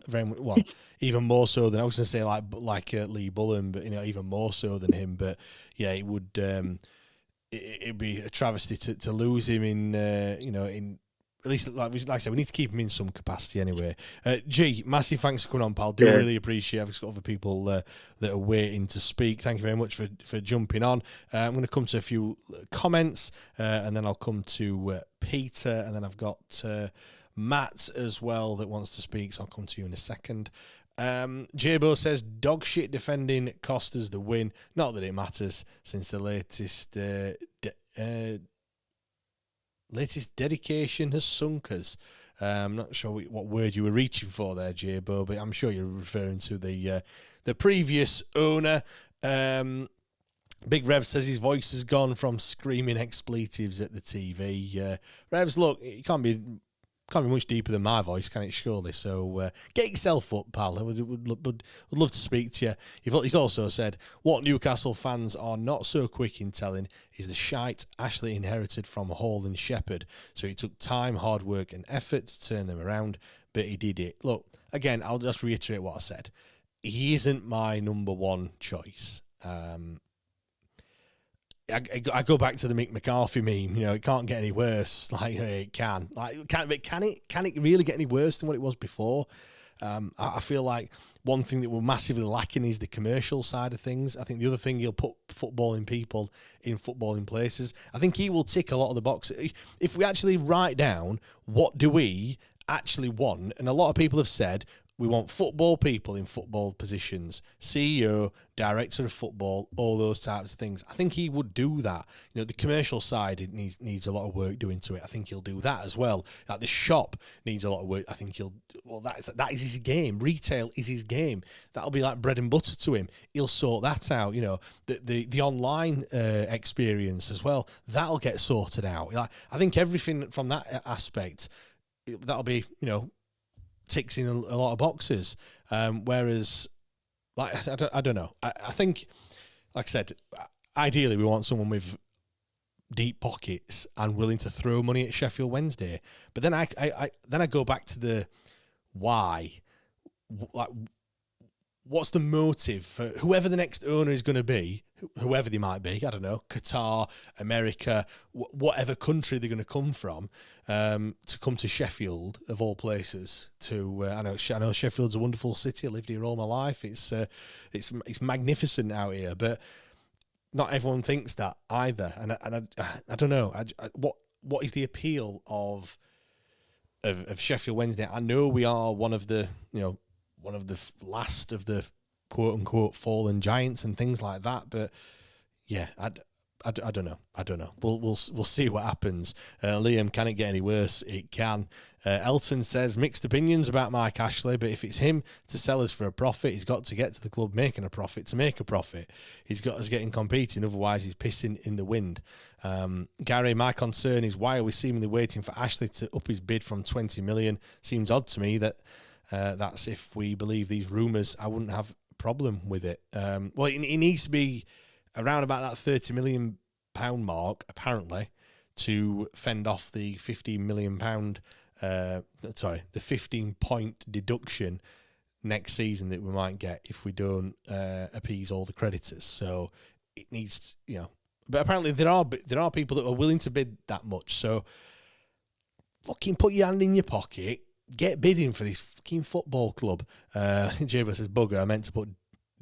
Very much, well, even more so than I was going to say, like Lee Bullen, but even more so than him. But yeah, it would. It'd be a travesty to lose him in at least, like I said, we need to keep him in some capacity anyway. G, massive thanks for coming on, pal. Really appreciate it. I've got other people that are waiting to speak. Thank you very much for jumping on. I'm going to come to a few comments, and then I'll come to Peter, and then I've got Matt as well that wants to speak, so I'll come to you in a second. Jabo says dog shit defending cost us the win. Not that it matters since the latest dedication has sunk us. I'm not sure what word you were reaching for there, Jabo, but I'm sure you're referring to the previous owner. Big Rev says his voice has gone from screaming expletives at the TV. Revs, look, it can't be much deeper than my voice, can it, surely? So get yourself up, pal. I would love to speak to you. He's also said, what Newcastle fans are not so quick in telling is the shite Ashley inherited from Hall and Shepherd. So it took time, hard work and effort to turn them around, but he did it. Look, again, I'll just reiterate what I said. He isn't my number one choice. I go back to the Mick McCarthy meme. It can't get any worse. Like it can. Can it really get any worse than what it was before? I feel like one thing that we're massively lacking is the commercial side of things. I think the other thing, he'll put footballing people in footballing places. I think he will tick a lot of the boxes. If we actually write down what do we actually want, and a lot of people have said, we want football people in football positions, CEO, director of football, all those types of things. I think he would do that. The commercial side, it needs a lot of work doing to it. I think he'll do that as well. Like the shop needs a lot of work. I think that is his game. Retail is his game. That'll be like bread and butter to him. He'll sort that out. The online experience as well, that'll get sorted out. I think everything from that aspect, that'll be, ticks in a lot of boxes, whereas, I don't know. I think, like I said, ideally we want someone with deep pockets and willing to throw money at Sheffield Wednesday. But then I go back to the why. Like, what's the motive for whoever the next owner is going to be, whoever they might be, I don't know, Qatar, America, whatever country they're going to come from, to come to Sheffield, of all places, to, I know Sheffield's a wonderful city, I lived here all my life, it's magnificent out here, but not everyone thinks that either, and I don't know, what is the appeal of Sheffield Wednesday? I know we are one of the last of the quote unquote fallen giants and things like that, but yeah, I don't know. We'll see what happens. Liam, can it get any worse? It can. Elton says mixed opinions about Mike Ashley, but if it's him to sell us for a profit, he's got to get to the club making a profit to make a profit. He's got us getting competing, otherwise he's pissing in the wind. Gary, my concern is why are we seemingly waiting for Ashley to up his bid from 20 million? Seems odd to me that that's if we believe these rumours. I wouldn't have a problem with it. Well, it needs to be around about that £30 million mark, apparently, to fend off the £15 million, the 15-point deduction next season that we might get if we don't appease all the creditors. So it needs, but apparently there are people that are willing to bid that much. So fucking put your hand in your pocket, get bidding for this fucking football club. Jaber says, bugger, I meant to put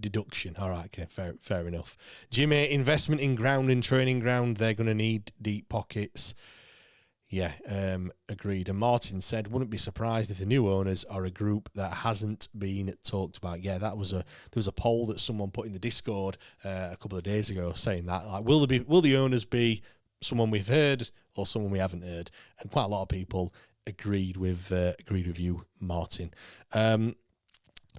deduction. All right, okay, fair enough. Jimmy, investment in ground and training ground, they're going to need deep pockets. Yeah, agreed. And Martin said, wouldn't be surprised if the new owners are a group that hasn't been talked about. Yeah, there was a poll that someone put in the Discord a couple of days ago saying that, like, will the owners be someone we've heard or someone we haven't heard? And quite a lot of people agreed with you, Martin.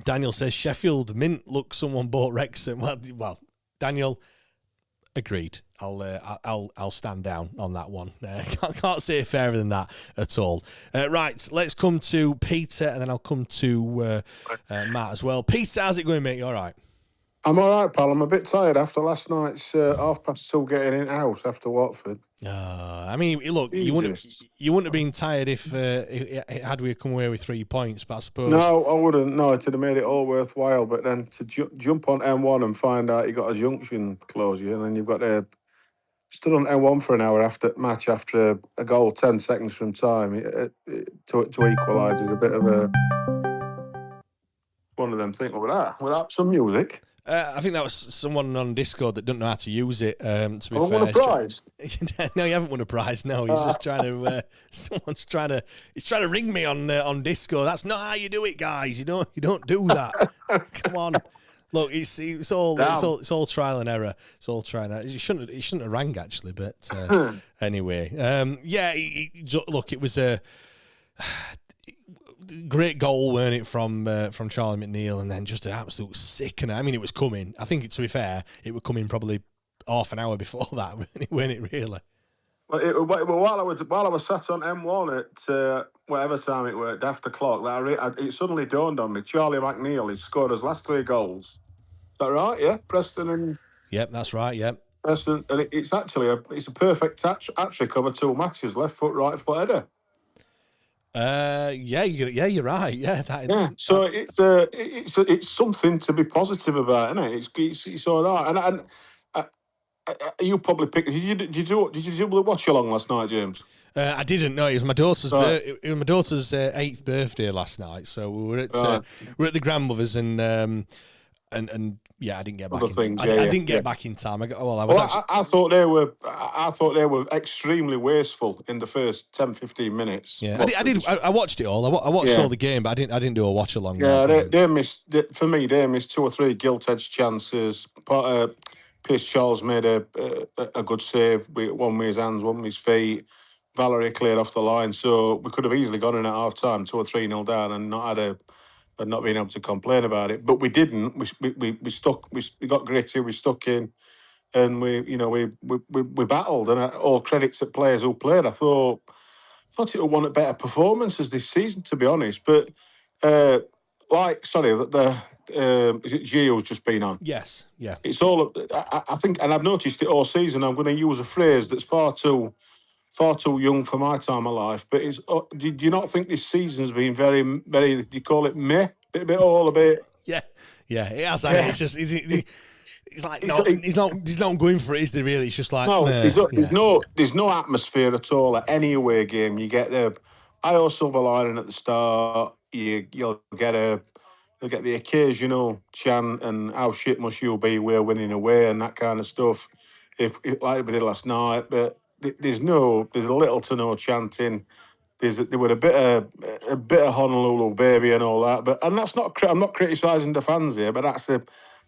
Daniel says Sheffield Mint looks someone bought Wrexham. Well, Daniel, agreed. I'll stand down on that one. Can't say it fairer than that at all. Right, let's come to Peter, and then I'll come to Matt as well. Peter, how's it going, mate? You all right?
I'm all right, pal. I'm a bit tired after last night's 2:30 getting in house after Watford.
I mean, look, you wouldn't have been tired if had we come away with 3 points, but I suppose...
No, I wouldn't. No, it'd have made it all worthwhile. But then to jump on M1 and find out you got a junction closure, and then you've got stood on M1 for an hour after a goal 10 seconds from time to equalise is a bit of a one of them things. With that, some music.
I think that was someone on Discord that doesn't know how to use it. To be fair,
won a prize.
No, you haven't won a prize. No, he's just trying to. Someone's trying to. He's trying to ring me on Discord. That's not how you do it, guys. You don't do that. Come on. Look, it's all trial and error. It's all trial and error. He shouldn't have rang actually, but anyway, look, it was a great goal, weren't it, from Charlie McNeil, and then just an absolute sickener. I mean, it was coming. I think, to be fair, it was coming probably half an hour before that, weren't it, really?
Well, while I was sat on M1 at whatever time it was, after clock, it suddenly dawned on me. Charlie McNeil, he scored his last 3 goals. Is that right? Yeah, Preston and.
Yep, that's right. Yep.
Preston, and it's actually a perfect hat-trick over 2 matches. Left foot, right foot header.
You're right. Yeah,
So it's something to be positive about, isn't it? It's all right. And you probably picked. Did you do the watch along last night, James?
I didn't know. It was my daughter's. It was my daughter's 8th birthday last night, so we were at the grandmother's and yeah, I didn't get back. I didn't get back in time. I
thought they were extremely wasteful in the first 10-15 minutes.
Yeah, I did. I watched it all. I watched all the game, but I didn't do a watch along.
Yeah, they missed. For me, they missed 2 or 3 gilt-edged chances. Pierce Charles made a good save. One with his hands, one with his feet. Valerie cleared off the line, so we could have easily gone in at half time, 2 or 3-0 down, and not been able to complain about it. But we didn't. We stuck. We got gritty. We stuck in, and we battled. And all credits to players who played. I thought it was one of the better performances this season, to be honest. But is it Gio's just been on?
Yes. Yeah.
It's all. I think, and I've noticed it all season. I'm going to use a phrase that's far too young for my time of life. But do you not think this season's been very, very? Do you call it meh? bit all a bit.
Yeah, it has.
Yeah.
It's just he's like he's not going for it, is there? Really, it's just like
No,
yeah.
there's no atmosphere at all at any away game. You get the IO silver lining at the start. You'll get the occasional chant and how shit must you be, we're winning away and that kind of stuff. If like we did last night, but there's a little to no chanting. There were a bit of Honolulu baby and all that, but that's not. I'm not criticising the fans here, but I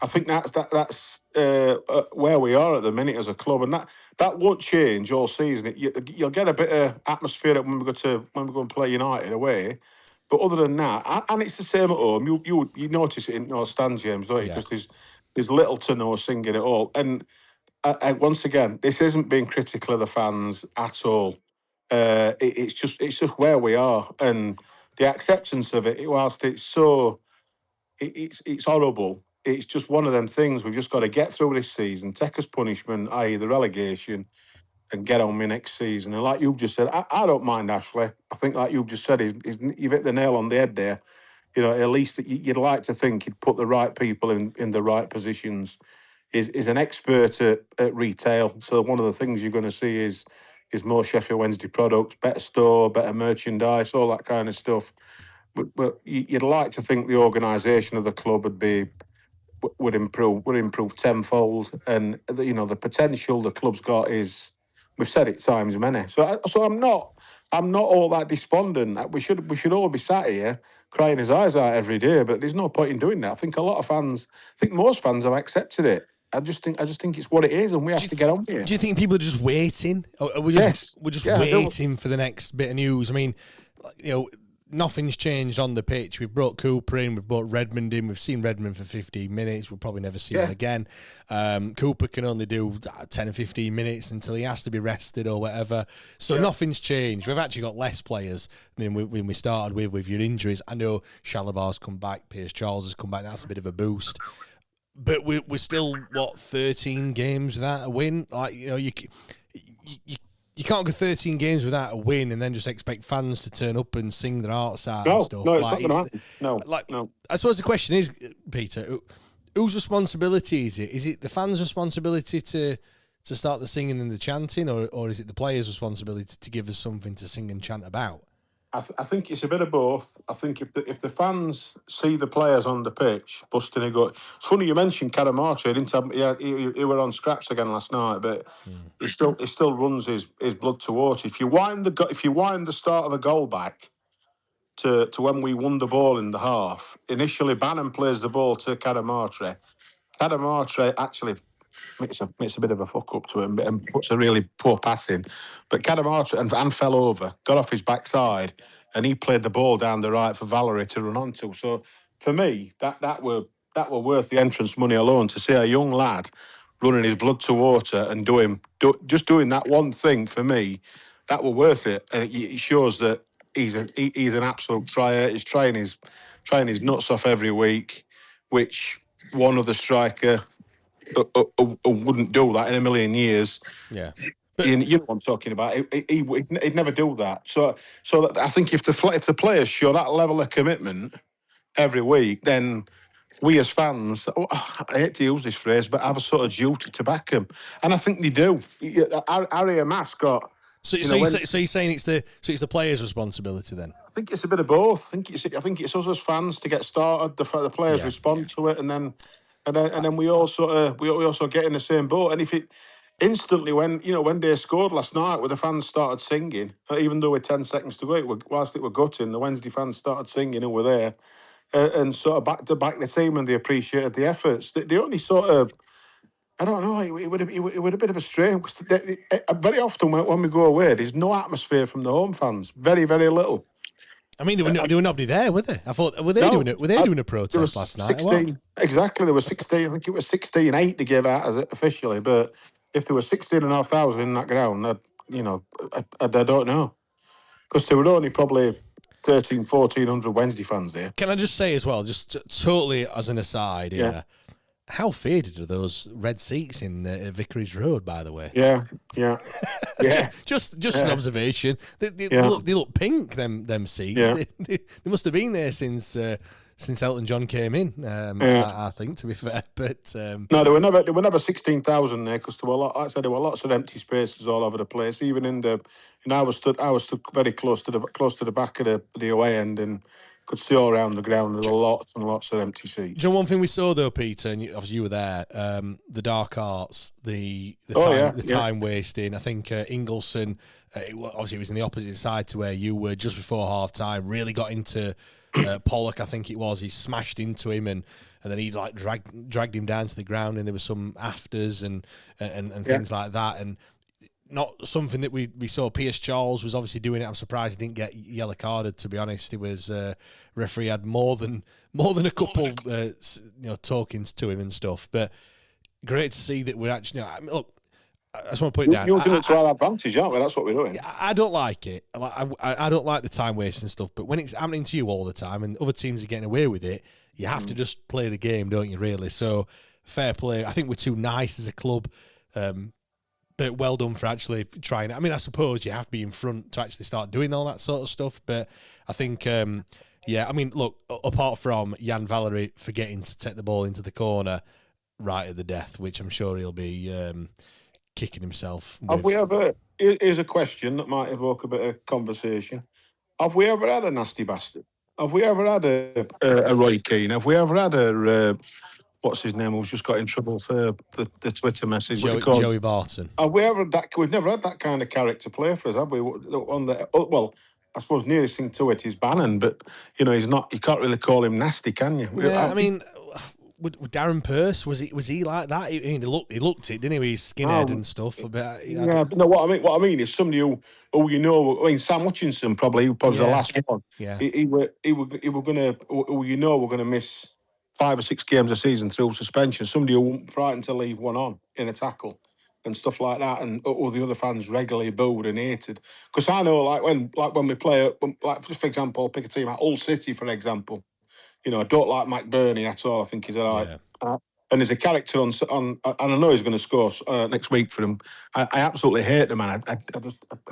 think that's where we are at the minute as a club, and that won't change all season. You'll get a bit of atmosphere when we go and play United away, but other than that, and it's the same at home. You notice it in our stands games, don't you? Because there's little to no singing at all, and once again, this isn't being critical of the fans at all. It's just where we are, and the acceptance of it. Whilst it's horrible. It's just one of them things. We've just got to get through this season, take us punishment, i.e., the relegation, and get on with next season. And like you've just said, I don't mind Ashley. I think, like you've just said, you've hit the nail on the head there. At least you'd like to think he'd put the right people in the right positions. Is an expert at retail. So one of the things you're going to see is more Sheffield Wednesday products, better store, better merchandise, all that kind of stuff. But you'd like to think the organisation of the club would improve tenfold, and the potential the club's got is, we've said it times many. So I'm not all that despondent. We should all be sat here crying his eyes out every day, but there's no point in doing that. I think most fans have accepted it. I just think it's what it is, and we have to get on with it.
Do you think people are just waiting? We're just waiting for the next bit of news. I mean, nothing's changed on the pitch. We've brought Cooper in, we've brought Redmond in, we've seen Redmond for 15 minutes, we'll probably never see him again. Cooper can only do 10 or 15 minutes until he has to be rested or whatever. So nothing's changed. We've actually got less players than when we started with your injuries. I know Shalabar's come back, Pierce Charles has come back, that's a bit of a boost. But we're still, 13 games without a win? Like, you can't go 13 games without a win and then just expect fans to turn up and sing their hearts out and stuff.
No, it's not going to happen. No.
I suppose the question is, Peter, whose responsibility is it? Is it the fans' responsibility to start the singing and the chanting, or is it the players' responsibility to give us something to sing and chant about?
I think it's a bit of both. I think if the fans see the players on the pitch busting a gut. It's funny you mentioned Cadamartri. He were on scraps again last night, but he still runs his blood to water. If you wind the start of the goal back to when we won the ball in the half, initially Bannan plays the ball to Cadamartri. Cadamartri actually makes a bit of a fuck up to him and puts a really poor pass in. But Cadamartri and fell over, got off his backside, and he played the ball down the right for Valerie to run onto. So for me, that were worth the entrance money alone, to see a young lad running his blood to water and doing that one thing. For me, that were worth it. And it shows that he's an absolute tryer. He's trying his nuts off every week, which one other striker wouldn't do that in a million years.
Yeah.
But you know what I'm talking about. He'd never do that. So I think if the players show that level of commitment every week, then we as fans, I hate to use this phrase, but have a sort of duty to back them, and I think they do. Harry and Mass got.
So you're saying it's the players' responsibility then?
I think it's a bit of both. I think it's us as fans to get started. The players respond to it, and then we also get in the same boat. And if it instantly, when they scored last night, where the fans started singing, even though with 10 seconds to go, whilst it were gutting, the Wednesday fans started singing who were there, and sort of back the team, and they appreciated the efforts. The only sort of, I don't know, it would a bit of a strain. Very often when we go away, there's no atmosphere from the home fans. Very, very little.
I mean, there were nobody there, were they? I thought, were they doing a protest last night?
16, exactly, there were 16. I think it was 16,800 they gave out as it officially, but if there were 16,500 in that ground, I don't know, because there were only probably 1,400 Wednesday fans there.
Can I just say as well, just totally as an aside, how faded are those red seats in Vicarage Road, by the way?
Yeah.
just an observation. They look pink. Them seats.
Yeah.
They must have been there since since Elton John came in. I think, to be fair, but
no, there were never 16,000 there because there were like I said, there were lots of empty spaces all over the place. Even I was stood very close to the back of the away end and could see all around the ground. There were lots and lots of empty seats.
Do you know one thing we saw though, Peter, and obviously you were there, the dark arts, the time wasting. I think Ingleson, obviously it was in the opposite side to where you were just before half time, really got into Pollock, I think it was. He smashed into him and then he like dragged him down to the ground, and there was some afters and things like that, and not something that we saw. Pierce Charles was obviously doing it. I'm surprised he didn't get yellow carded, to be honest. It was referee had more than a couple talkings to him and stuff, but great to see that we're actually look, I just want to put it down.
You're doing it to our advantage, aren't we? That's what we're doing.
I don't like it. I don't like the time wasting stuff, but when it's happening to you all the time and other teams are getting away with it, you have to just play the game, don't you, really? So, fair play. I think we're too nice as a club, but well done for actually trying. I mean, I suppose you have to be in front to actually start doing all that sort of stuff, but I think, I mean, look, apart from Jan Valery forgetting to take the ball into the corner right at the death, which I'm sure he'll be kicking himself with.
Have we ever, here's a question that might evoke a bit of conversation. Have we ever had a nasty bastard? Have we ever had a Roy Keane? Have we ever had a what's his name, who's just got in trouble for the Twitter message?
Joey Barton.
Have we ever had that? We've never had that kind of character play for us, have we? Well, I suppose nearest thing to it is Bannan, but he's not. You can't really call him nasty, can you?
Yeah, I mean, with Darren Pearce, was he like that? He looked it, didn't he? He's skinhead and stuff. But
no. What I mean is somebody who I mean, Sam Hutchinson probably was the last one.
Yeah,
he were gonna we're gonna miss 5 or 6 games a season through suspension. Somebody who wasn't frightened to leave one on in a tackle and stuff like that, and all the other fans regularly booed and hated. Because I know, when we play, just for example, pick a team like Hull City, for example. I don't like McBurney at all. I think he's all right. Yeah. And there's a character on, and I know he's going to score next week for him. I absolutely hate the man. I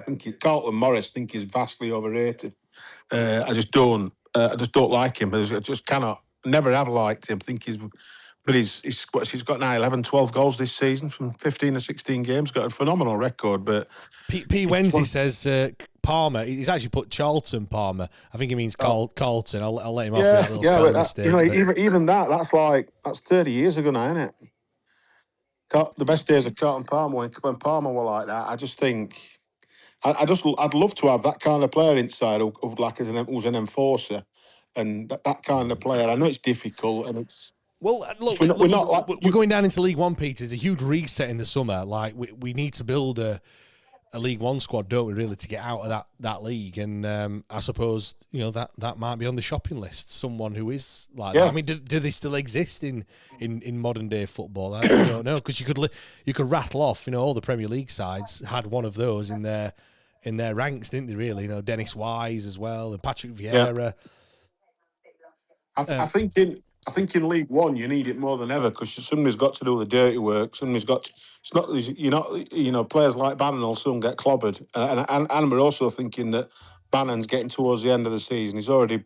think Carlton Morris think he's vastly overrated. I just don't like him. I just cannot. Never have liked him. I think he's got now 11, 12 goals this season from 15 or 16 games. Got a phenomenal record. But
P. Wednesday says Palmer. He's actually put Charlton Palmer. I think he means Carlton. I'll let him off with that little spelling mistake.
Even that's 30 years ago now, isn't it? The best days of Carlton Palmer when Palmer were like that. I just think I'd love to have that kind of player inside who's an enforcer. And that kind of player, I know it's difficult, and it's.
Well, look, we're going down into League One, Peter. There's a huge reset in the summer. Like we need to build a League One squad, don't we? Really, to get out of that league, and I suppose that might be on the shopping list. Someone who is like that. I mean, do they still exist in modern day football? I don't know, because you could rattle off. All the Premier League sides had one of those in their ranks, didn't they? Really, Dennis Wise as well, and Patrick Vieira. Yeah.
I think in League One you need it more than ever because somebody's got to do the dirty work. Somebody's got. It's not. Players like Bannan will soon get clobbered, and we're also thinking that Bannan's getting towards the end of the season. He's already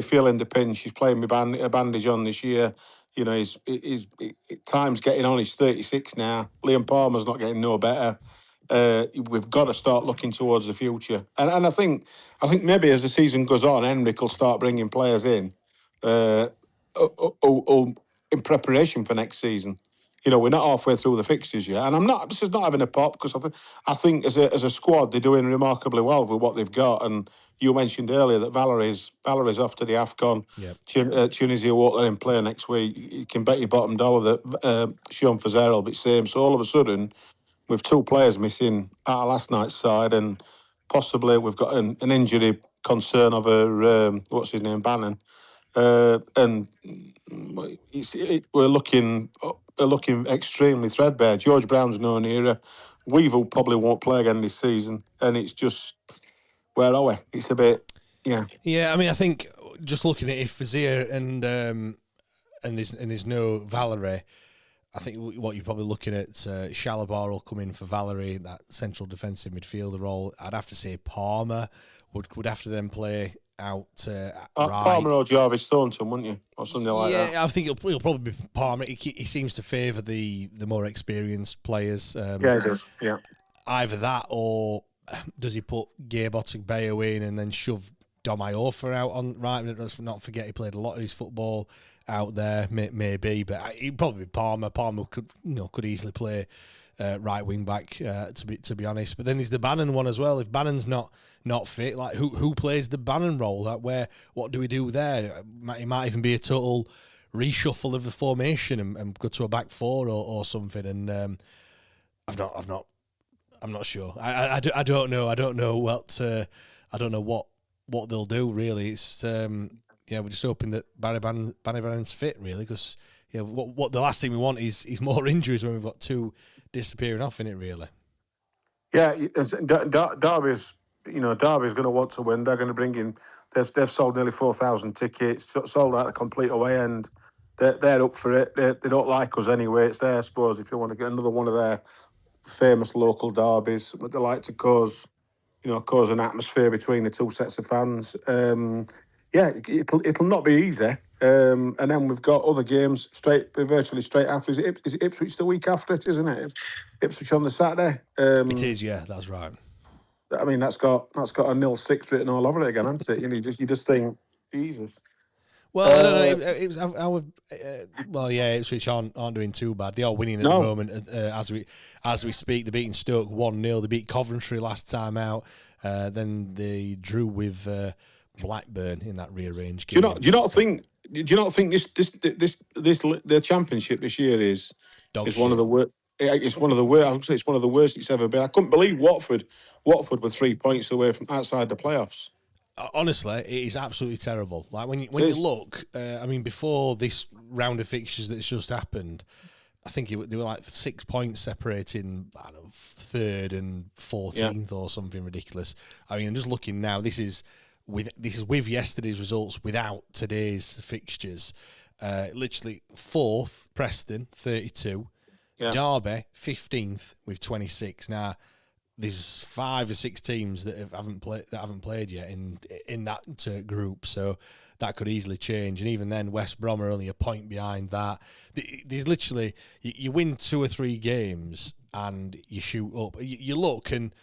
feeling the pinch. He's playing with a bandage on this year. His time's getting on. He's 36 now. Liam Palmer's not getting no better. We've got to start looking towards the future, and I think maybe as the season goes on, Henrik will start bringing players in. In preparation for next season. We're not halfway through the fixtures yet, and this is not having a pop because I think as a squad they're doing remarkably well with what they've got. And you mentioned earlier that Valerie's off to the AFCON. Yep. Tunisia won't let him play next week. You can bet your bottom dollar that Sean Fazer will be the same. So all of a sudden, with 2 players missing out of last night's side, and possibly we've got an injury concern over what's his name, Bannan. And we're looking extremely threadbare. George Brown's no nearer. Weevil probably won't play again this season, and it's just where are we? It's a bit,
Yeah, I mean, I think just looking at if Fazier and there's no Valerie, I think what you're probably looking at, Shalabar will come in for Valerie, that central defensive midfielder role. I'd have to say Palmer would have to then play out right.
Palmer or Jarvis Thornton, wouldn't you? Or something like that.
Yeah, I think he'll probably be Palmer. He seems to favour the more experienced players.
Yeah, he does. Yeah.
Either that, or does he put Gabe Ottugbayo in and then shove Dom Iorfa out on right? Let's not forget he played a lot of his football out there, maybe, but he'd probably be Palmer. Palmer could easily play right wing back, to be honest. But then there's the Bannan one as well. If Bannon's not fit, like who plays the Bannan role? Like what do we do there? It might even be a total reshuffle of the formation and go to a back four or something. And I'm not sure. I don't know. I don't know what they'll do really. It's we're just hoping that Barry Bannan's fit really, because what the last thing we want is more injuries when we've got two disappearing off in it really.
Yeah, Derby's going to want to win. They're going to bring in. They've sold nearly 4,000 tickets, sold out the complete away end. They're up for it. They don't like us anyway. It's there, I suppose, if you want to get another one of their famous local derbies, but they like to cause an atmosphere between the two sets of fans. It'll not be easy. And then we've got other games virtually straight after. Is it Ipswich the week after it, isn't it? Ipswich on the Saturday.
It is, yeah, that's right.
I mean, that's got a 0-6 written all over it again, hasn't it? You just think, Jesus.
Well, I don't know. Ipswich aren't doing too bad. They are winning at the moment as we speak. They're beating Stoke 1-0. They beat Coventry last time out. Then they drew with Blackburn in that rearranged game.
Do you not think this the championship this year is one of the worst? It's one of the worst. I would say it's one of the worst it's ever been. I couldn't believe Watford were 3 points away from outside the playoffs.
Honestly, it is absolutely terrible. Like when you look, before this round of fixtures that's just happened, I think they were like 6 points separating, third and 14th or something ridiculous. I mean, just looking now, this is with yesterday's results, without today's fixtures. Literally fourth, Preston 32, Derby 15th with 26. Now, there's 5 or 6 teams that haven't played yet in that group, so that could easily change. And even then, West Brom are only a point behind that. There's literally you win 2 or 3 games and you shoot up. You look and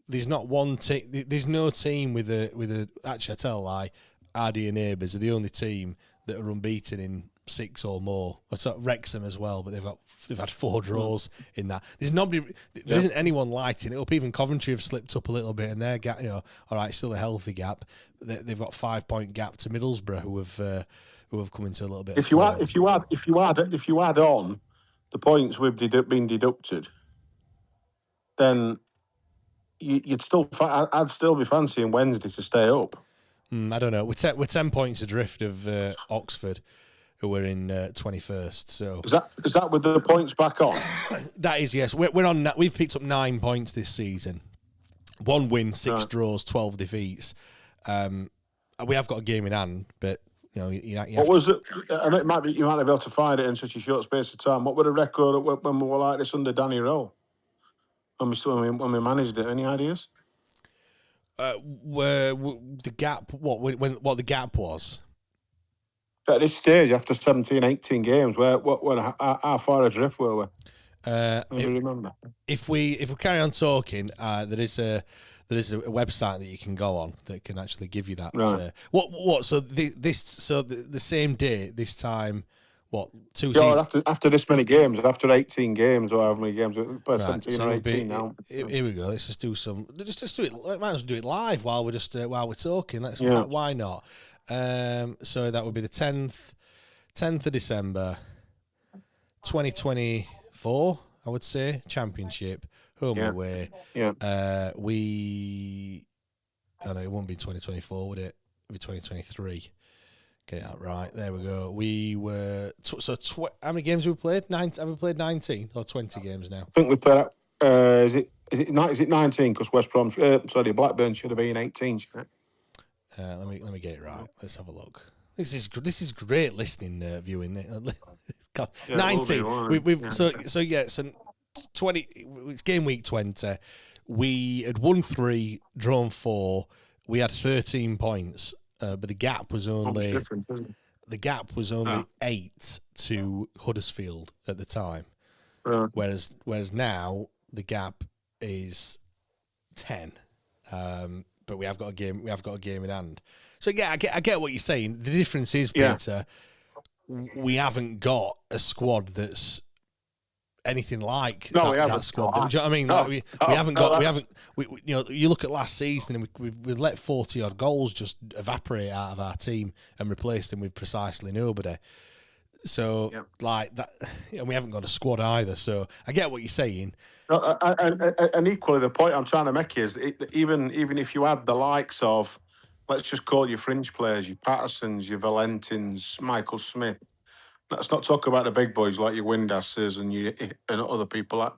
there's not one team. There's no team with a. Actually, I tell a lie. Ardee and Neighbours are the only team that are unbeaten in 6 or more. It's Wrexham as well, but they've had 4 draws in that. There's nobody. There isn't anyone lighting it up. Even Coventry have slipped up a little bit, and their gap, all right, still a healthy gap. They've got 5-point gap to Middlesbrough, who have come into a little bit. If you
add on the points we've been deducted, then I'd still be fancying Wednesday to stay up.
I don't know. We're 10 points adrift of Oxford, who were in 21st. So
is that with the points back on?
That is, yes. We're on. We've picked up 9 points this season. 1 win, 6 draws, 12 defeats. We have got a game in hand, but
what was it? And you might be able to find it in such a short space of time. What were the record when we were like this under Danny Rowe? When we managed it, any ideas?
The gap. What the gap was?
At this stage, after 17, 18 games, how far adrift were we? Remember.
If we carry on talking, there is a website that you can go on that can actually give you that.
Right.
What? So the same day this time. What, 2 seasons?
After this many games, after 18 games or however many games, 17 or 18 now.
Here we go. Let's just do some. Just do it. Might as well do it live while we're talking. Why not? So that would be the 10th of December, 2024. I would say Championship, home and away.
Yeah.
I know it won't be 2024, would it? It'd be 2023. Get that right. There we go. We were how many games have we played? Have we played 19 or 20 games now?
I think we played. Is it 19? Because West Brom, Blackburn should have been 18.
Let me get it right. Let's have a look. This is great listening, viewing. God, 19. So 20. It's game week 20. We had won 3, drawn 4. we had 13 points, but the gap was only
different, isn't it?
8 to Huddersfield at the time. Whereas now the gap is 10. But we have got a game. We have got a game in hand. So yeah, I get what you're saying. The difference is, Peter, we haven't got a squad that's anything like that squad. Do you know what I mean? You look at last season and we let 40 odd goals just evaporate out of our team and replace them with precisely nobody. So like that, and we haven't got a squad either. So I get what you're saying.
And equally, the point I'm trying to make is even if you had the likes of, let's just call your fringe players, your Pattersons, your Valentins, Michael Smith. Let's not talk about the big boys like your Windasses and other people like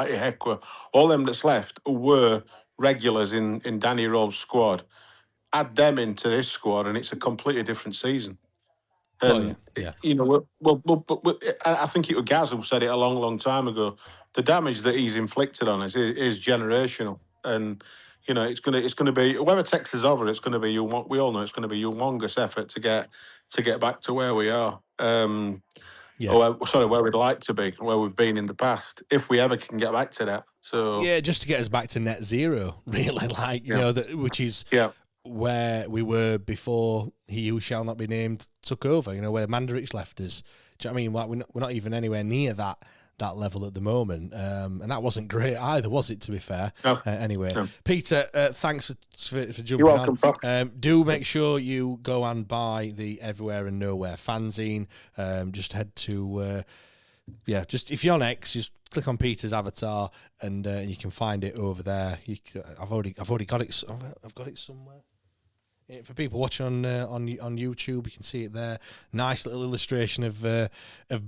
your Hekwa. All them that's left were regulars in Danny Rowe's squad. Add them into this squad, and it's a completely different season. And I think it was Gaz who said it a long, long time ago. The damage that he's inflicted on us is generational, and it's gonna be whoever takes us over. It's gonna be we all know it's gonna be a humongous effort to get back to where we are. Where we'd like to be, where we've been in the past, if we ever can get back to that. So
just to get us back to net zero, really, which is where we were before he who shall not be named took over. Where Mandarich left us. Do you know what I mean? We're not even anywhere near that level at the moment, and that wasn't great either, was it? To be fair, anyway, Peter, thanks for jumping
You're welcome,
on. Do make sure you go and buy the Everywhere and Nowhere fanzine. Just head to just if you're on X, just click on Peter's avatar and you can find it over there. I've already got it. I've got it somewhere. For people watching on YouTube, you can see it there. Nice little illustration of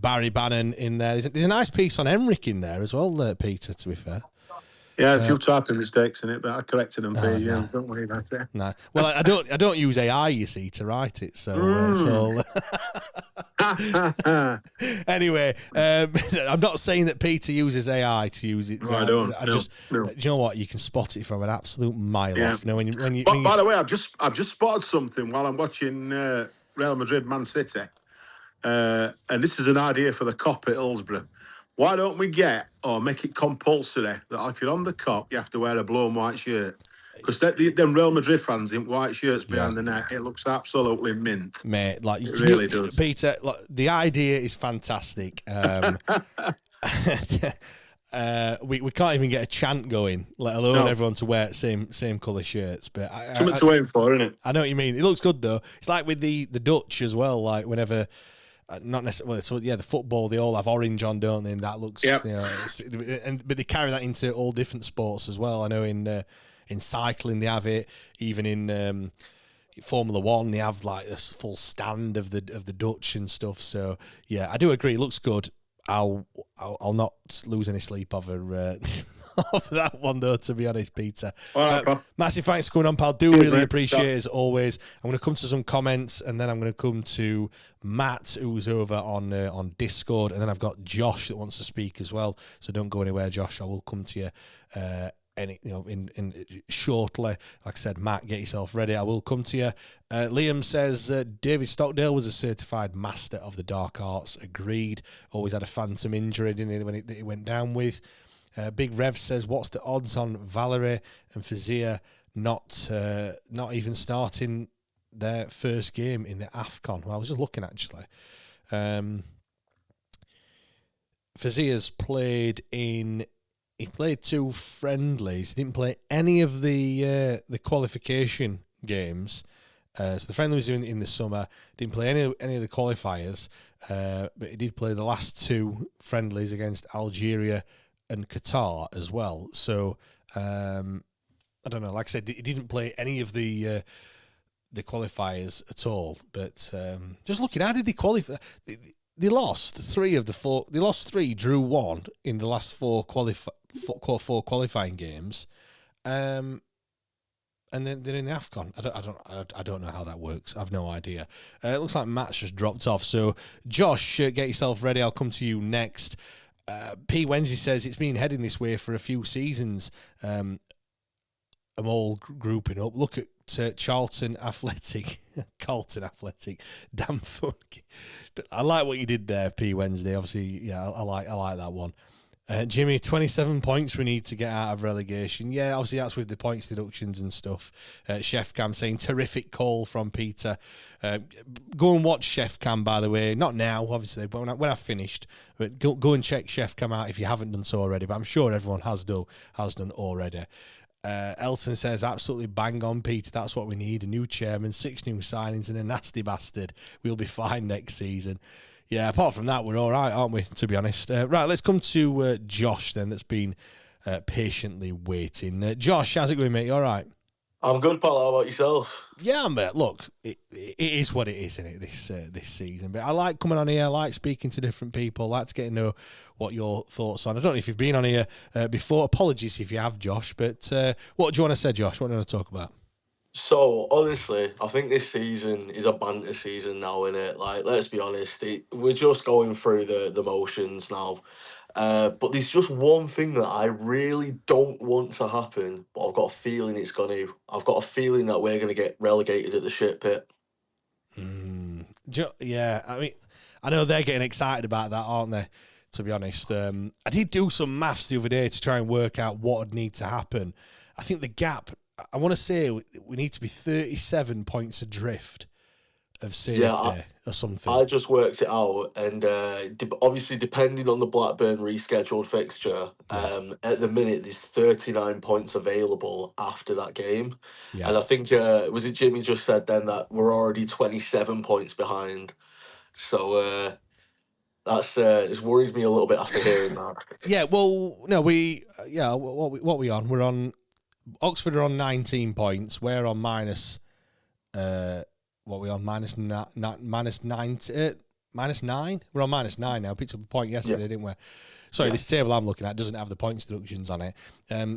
Barry Bannan in there. There's a nice piece on Emmerich in there as well, Peter, to be fair.
Yeah, a few typing mistakes in it, but I corrected them for you. No. Don't worry about it.
No. Well, I don't use AI, you see, to write it. So it's all... Anyway, I'm not saying that Peter uses AI to use it.
No, I don't.
Do you know what? You can spot it from an absolute mile off. By
the way, I've just spotted something while I'm watching Real Madrid Man City, and this is an idea for the cop at Hillsborough. Why don't we make it compulsory that if you're on the cop, you have to wear a blue and white shirt? Because them Real Madrid fans in white shirts behind the net, it looks absolutely mint.
Mate,
it really does.
Peter, the idea is fantastic. We can't even get a chant going, let alone everyone to wear same colour shirts. But
something to aim for, isn't it?
I know what you mean. It looks good though. It's like with the Dutch as well. Like whenever. Not necessarily. So the football they all have orange on, don't they? And that looks, but they carry that into all different sports as well. I know in cycling they have it. Even in Formula One they have like a full stand of the Dutch and stuff. So yeah, I do agree. It looks good. I'll not lose any sleep over that one though, to be honest, Peter.
All right,
massive thanks for coming on, pal. Do really appreciate it as always. I'm going to come to some comments and then I'm going to come to Matt, who's over on Discord, and then I've got Josh that wants to speak as well. So don't go anywhere, Josh. I will come to you in shortly. Like I said, Matt, get yourself ready. I will come to you. Liam says David Stockdale was a certified master of the dark arts. Agreed. Always had a phantom injury, didn't he, when it went down with. Big Rev says, what's the odds on Valerie and Fazia not even starting their first game in the AFCON? Well, I was just looking, actually. Fazia's played 2 friendlies. He didn't play any of the qualification games. So the friendly was in the summer. Didn't play any of the qualifiers, but he did play the last 2 friendlies against Algeria and Qatar as well. So I don't know. Like I said, he didn't play any of the qualifiers at all. But just looking, how did they qualify? They lost 3 of the 4. They lost 3, drew 1 in the last 4 qualifying games, and then they're in the AFCON. I don't know how that works. I've no idea. It looks like Matt's just dropped off. So Josh, get yourself ready. I'll come to you next. P. Wednesday says it's been heading this way for a few seasons. I'm all grouping up. Look at Charlton Athletic. Carlton Athletic. Damn fuck. I like what you did there, P Wednesday. Obviously, yeah, I like that one. Jimmy, 27 points we need to get out of relegation. Yeah, obviously that's with the points deductions and stuff. Chef Cam saying terrific call from Peter. Go and watch Chef Cam, by the way. Not now, obviously, but when I've finished. But go and check Chef Cam out if you haven't done so already. But I'm sure everyone has done already. Elton says, absolutely bang on, Peter. That's what we need. A new chairman, 6 new signings, and a nasty bastard. We'll be fine next season. Yeah, apart from that, we're all right, aren't we, to be honest? Right, let's come to Josh then, that's been patiently waiting. Josh, how's it going, mate? You all right?
I'm good, pal. How about yourself?
Yeah, mate. Look, it is what it is, isn't it, this season? But I like coming on here. I like speaking to different people. I like to get to know what your thoughts on. I don't know if you've been on here before. Apologies if you have, Josh. But what do you want to say, Josh? What do you want to talk about?
So, honestly, I think this season is a banter season now, innit? Like, let's be honest, we're just going through the motions now. But there's just one thing that I really don't want to happen, but I've got a feeling it's going to. I've got a feeling that we're going to get relegated at the shit pit.
Yeah, I mean, I know they're getting excited about that, aren't they? To be honest, I did do some maths the other day to try and work out what would need to happen. I think the gap, I want to say we need to be 37 points adrift of safety or something.
I just worked it out, and obviously depending on the Blackburn rescheduled fixture, at the minute there's 39 points available after that game. Yeah. And I think, was it Jimmy just said then that we're already 27 points behind. So that's it's worried me a little bit after hearing that.
Yeah, well, no, what we on? We're on, Oxford are on 19 points. We're on minus, what are we on? Minus 9? We're on minus 9 now. Picked up a point yesterday, didn't we? Sorry, this table I'm looking at doesn't have the points deductions on it.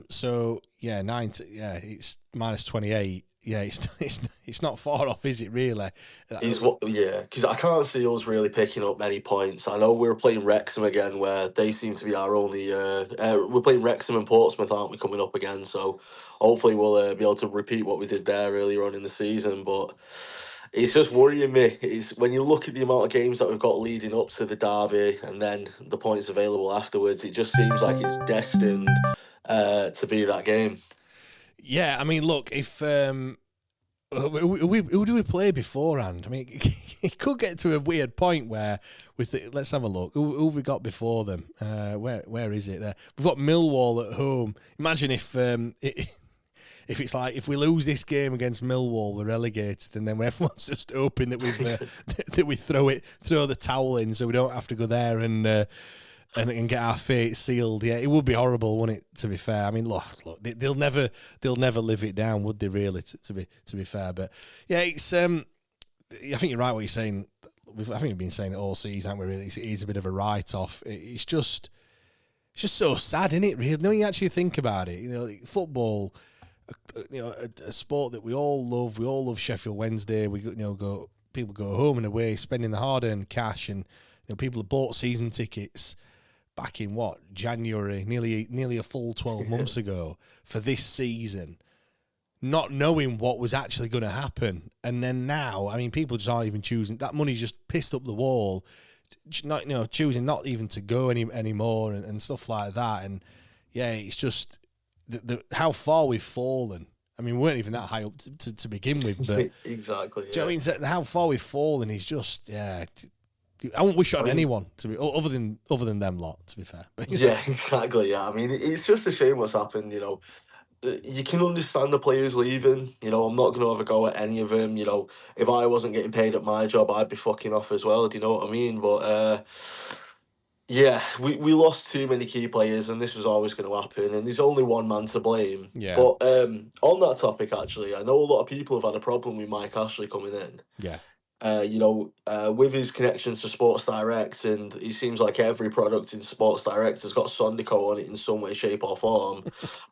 So, yeah, it's minus 28. Yeah, it's not far off, is it, really?
Because I can't see us really picking up many points. I know we're playing Wrexham again, where they seem to be our only... we're playing Wrexham and Portsmouth, aren't we, coming up again? So hopefully we'll be able to repeat what we did there earlier on in the season. But it's just worrying me. It's when you look at the amount of games that we've got leading up to the derby and then the points available afterwards, it just seems like it's destined to be that game.
Yeah, I mean, look, if who do we play beforehand? I mean, it could get to a weird point where let's have a look. Who have we got before them? Where is it? There, we've got Millwall at home. Imagine if it's like if we lose this game against Millwall, we're relegated, and then everyone's just hoping that we throw the towel in, so we don't have to go there and get our fate sealed. Yeah, it would be horrible, wouldn't it? To be fair, I mean, look, they'll never live it down, would they? Really, to be fair, but yeah, it's I think you're right what you're saying. I think we've been saying it all season, haven't we? Really, it is a bit of a write-off. It's just so sad, isn't it? Really, when you actually think about it, football, a sport that we all love. We all love Sheffield Wednesday. People go home and away, spending the hard-earned cash, and people have bought season tickets back in January, nearly a full 12 months ago for this season, not knowing what was actually going to happen. And then now, I mean, people just aren't even choosing. That money's just pissed up the wall, choosing not even to go anymore and stuff like that. And yeah, it's just how far we've fallen. I mean, we weren't even that high up to begin with, but
exactly.
Do you know what I mean? How far we've fallen is just I won't wish it on anyone other than them lot. To be fair,
yeah, exactly. Yeah, I mean, it's just a shame what's happened. You can understand the players leaving. I'm not going to have a go at any of them. If I wasn't getting paid at my job, I'd be fucking off as well. Do you know what I mean? But yeah, we lost too many key players, and this was always going to happen. And there's only one man to blame.
Yeah.
But on that topic, actually, I know a lot of people have had a problem with Mike Ashley coming in.
Yeah.
With his connections to Sports Direct, and it seems like every product in Sports Direct has got Sondico on it in some way, shape, or form.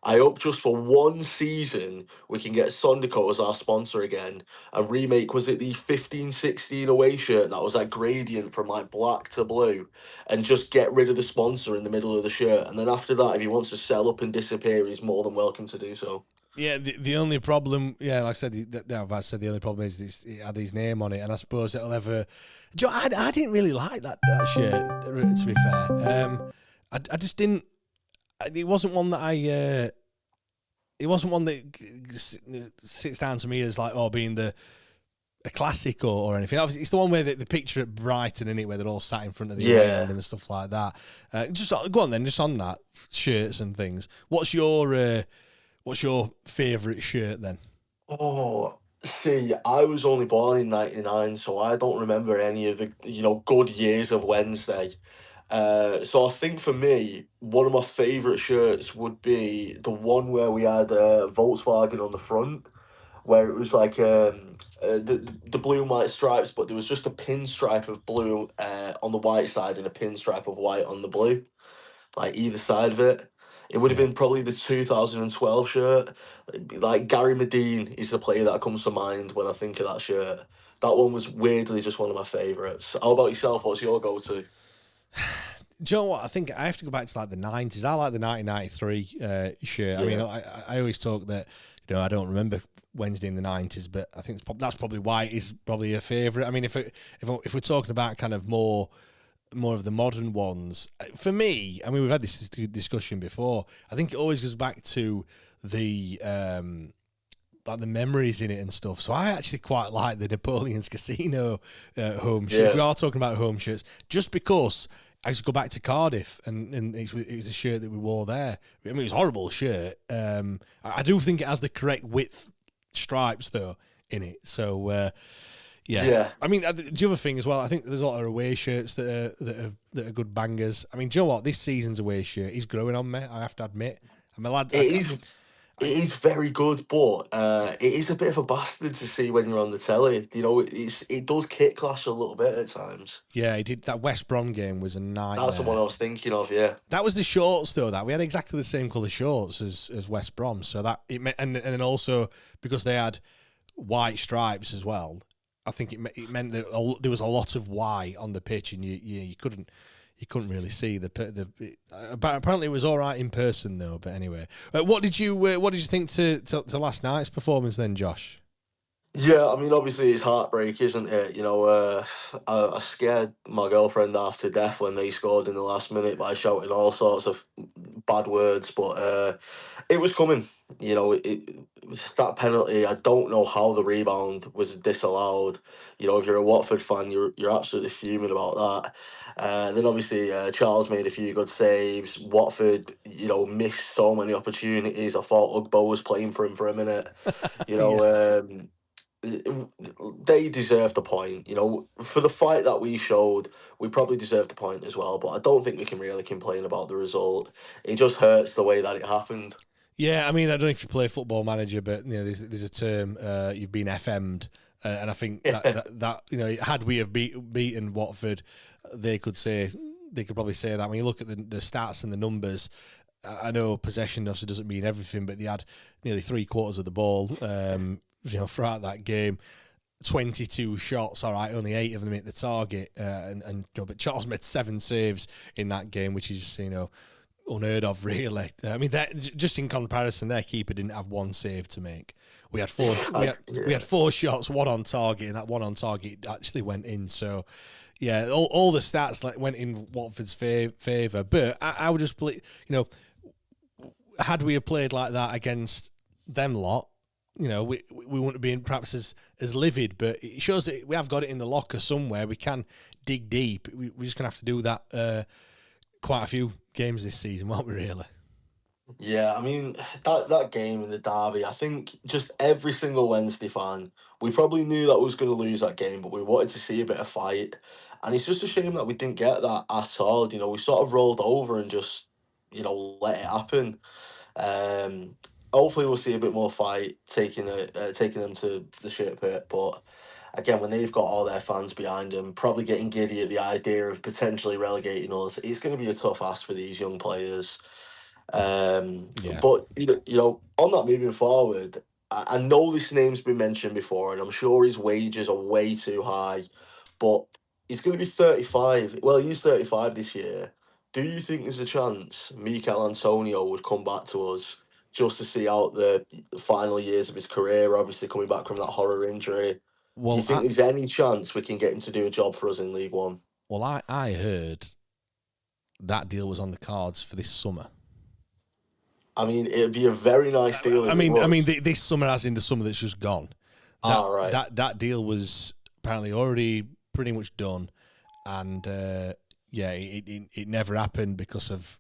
I hope just for one season we can get Sondico as our sponsor again and remake, was it the 15-16 away shirt that was that gradient from like black to blue, and just get rid of the sponsor in the middle of the shirt. And then after that, if he wants to sell up and disappear, he's more than welcome to do so.
Yeah, the only problem, like I said, the only problem is it had his name on it, and I suppose it'll ever. Joe, I didn't really like that shirt. To be fair, I just didn't. It wasn't one that I. It wasn't one that sits down to me as like being a classic or anything. Obviously, it's the one where the picture at Brighton, in it, where they're all sat in front of the away end and stuff like that. Just go on then, just on that shirts and things. What's your favourite shirt then?
Oh, see, I was only born in '99, so I don't remember any of the good years of Wednesday. So I think for me, one of my favourite shirts would be the one where we had Volkswagen on the front, where it was like the blue and white stripes, but there was just a pinstripe of blue on the white side and a pinstripe of white on the blue, like either side of it. It would have been probably the 2012 shirt. Like Gary Medine is the player that comes to mind when I think of that shirt. That one was weirdly just one of my favourites. How about yourself? What's your go-to?
Do you know what? I think I have to go back to like the 90s. I like the 1993 shirt. I mean, I always talk that, I don't remember Wednesday in the 90s, but I think that's probably why it is probably a favourite. I mean, if we're talking about kind of more of the modern ones, for me, I mean, we've had this discussion before. I think it always goes back to the like the memories in it and stuff. So I actually quite like the Napoleon's Casino home shirt. If we are talking about home shirts, just because I used to go back to Cardiff and it was a shirt that we wore there. I mean, it was a horrible shirt. I do think it has the correct width stripes though in it. So yeah. I mean, the other thing as well, I think there's a lot of away shirts that are good bangers. I mean, do you know what? This season's away shirt is growing on me, I have to admit. I'm a lad.
It is very good, but it is a bit of a bastard to see when you're on the telly. It does kit clash a little bit at times.
Yeah, he did. That West Brom game was a nightmare.
That's the one I was thinking of. Yeah,
that was the shorts though. That we had exactly the same colour shorts as West Brom. So that and then also because they had white stripes as well. I think it meant that there was a lot of white on the pitch, and you couldn't really see apparently it was all right in person though. But anyway, what did you think to last night's performance then, Josh?
Yeah, I mean, obviously it's heartbreak, isn't it? I scared my girlfriend half to death when they scored in the last minute by shouting all sorts of bad words, but it was coming. That penalty, I don't know how the rebound was disallowed. If you're a Watford fan, you're absolutely fuming about that. Then obviously Charles made a few good saves. Watford, missed so many opportunities. I thought Ugbo was playing for him for a minute. They deserved the point. For the fight that we showed, we probably deserved the point as well. But I don't think we can really complain about the result. It just hurts the way that it happened.
Yeah, I mean, I don't know if you play Football Manager, but there's a term, you've been FM'd, and I think that had we have beaten Watford, they could probably say that. When you look at the stats and the numbers, I know possession obviously doesn't mean everything, but they had nearly 3/4 of the ball. Throughout that game, 22 shots. All right, only 8 of them hit the target, but Charles made 7 saves in that game, which is unheard of, really. I mean, just in comparison, their keeper didn't have 1 save to make. We had 4. We had 4 shots, 1 on target, and that 1 on target actually went in. So, yeah, all the stats went in Watford's favour. But I would just play. Had we have played like that against them lot, we wouldn't have been perhaps as livid. But it shows that we have got it in the locker somewhere. We can dig deep. We're just gonna have to do that quite a few games this season, won't we, really?
Yeah, I mean, that game in the derby, I think just every single Wednesday fan, we probably knew that we was going to lose that game, but we wanted to see a bit of fight. And it's just a shame that we didn't get that at all. We sort of rolled over and just, let it happen. Hopefully we'll see a bit more fight taking them to the shit pit. But again, when they've got all their fans behind them, probably getting giddy at the idea of potentially relegating us, it's going to be a tough ask for these young players. But on that moving forward, I know this name's been mentioned before, and I'm sure his wages are way too high, but he's going to be 35. Well, he's 35 this year. Do you think there's a chance Mikel Antonio would come back to us just to see out the final years of his career, obviously coming back from that horror injury.
Well,
do you think there's any chance we can get him to do a job for us in League One?
Well, I heard that deal was on the cards for this summer.
I mean, it'd be a very nice deal.
I mean, this summer, as in the summer that's just gone.
Right.
That deal was apparently already pretty much done, and it never happened because of.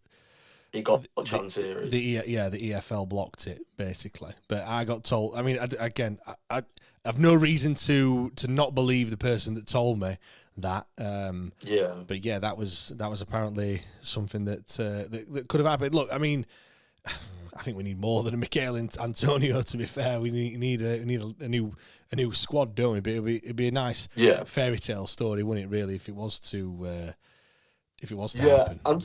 It got a chance here.
The EFL blocked it basically. But I got told. I mean, I have no reason to not believe the person that told me that. But yeah, that was apparently something that could have happened. Look, I mean, I think we need more than a Mikel Antonio. To be fair, we need a new squad, don't we? But it'd be a nice fairy tale story, wouldn't it? Really, if it was to happen.
And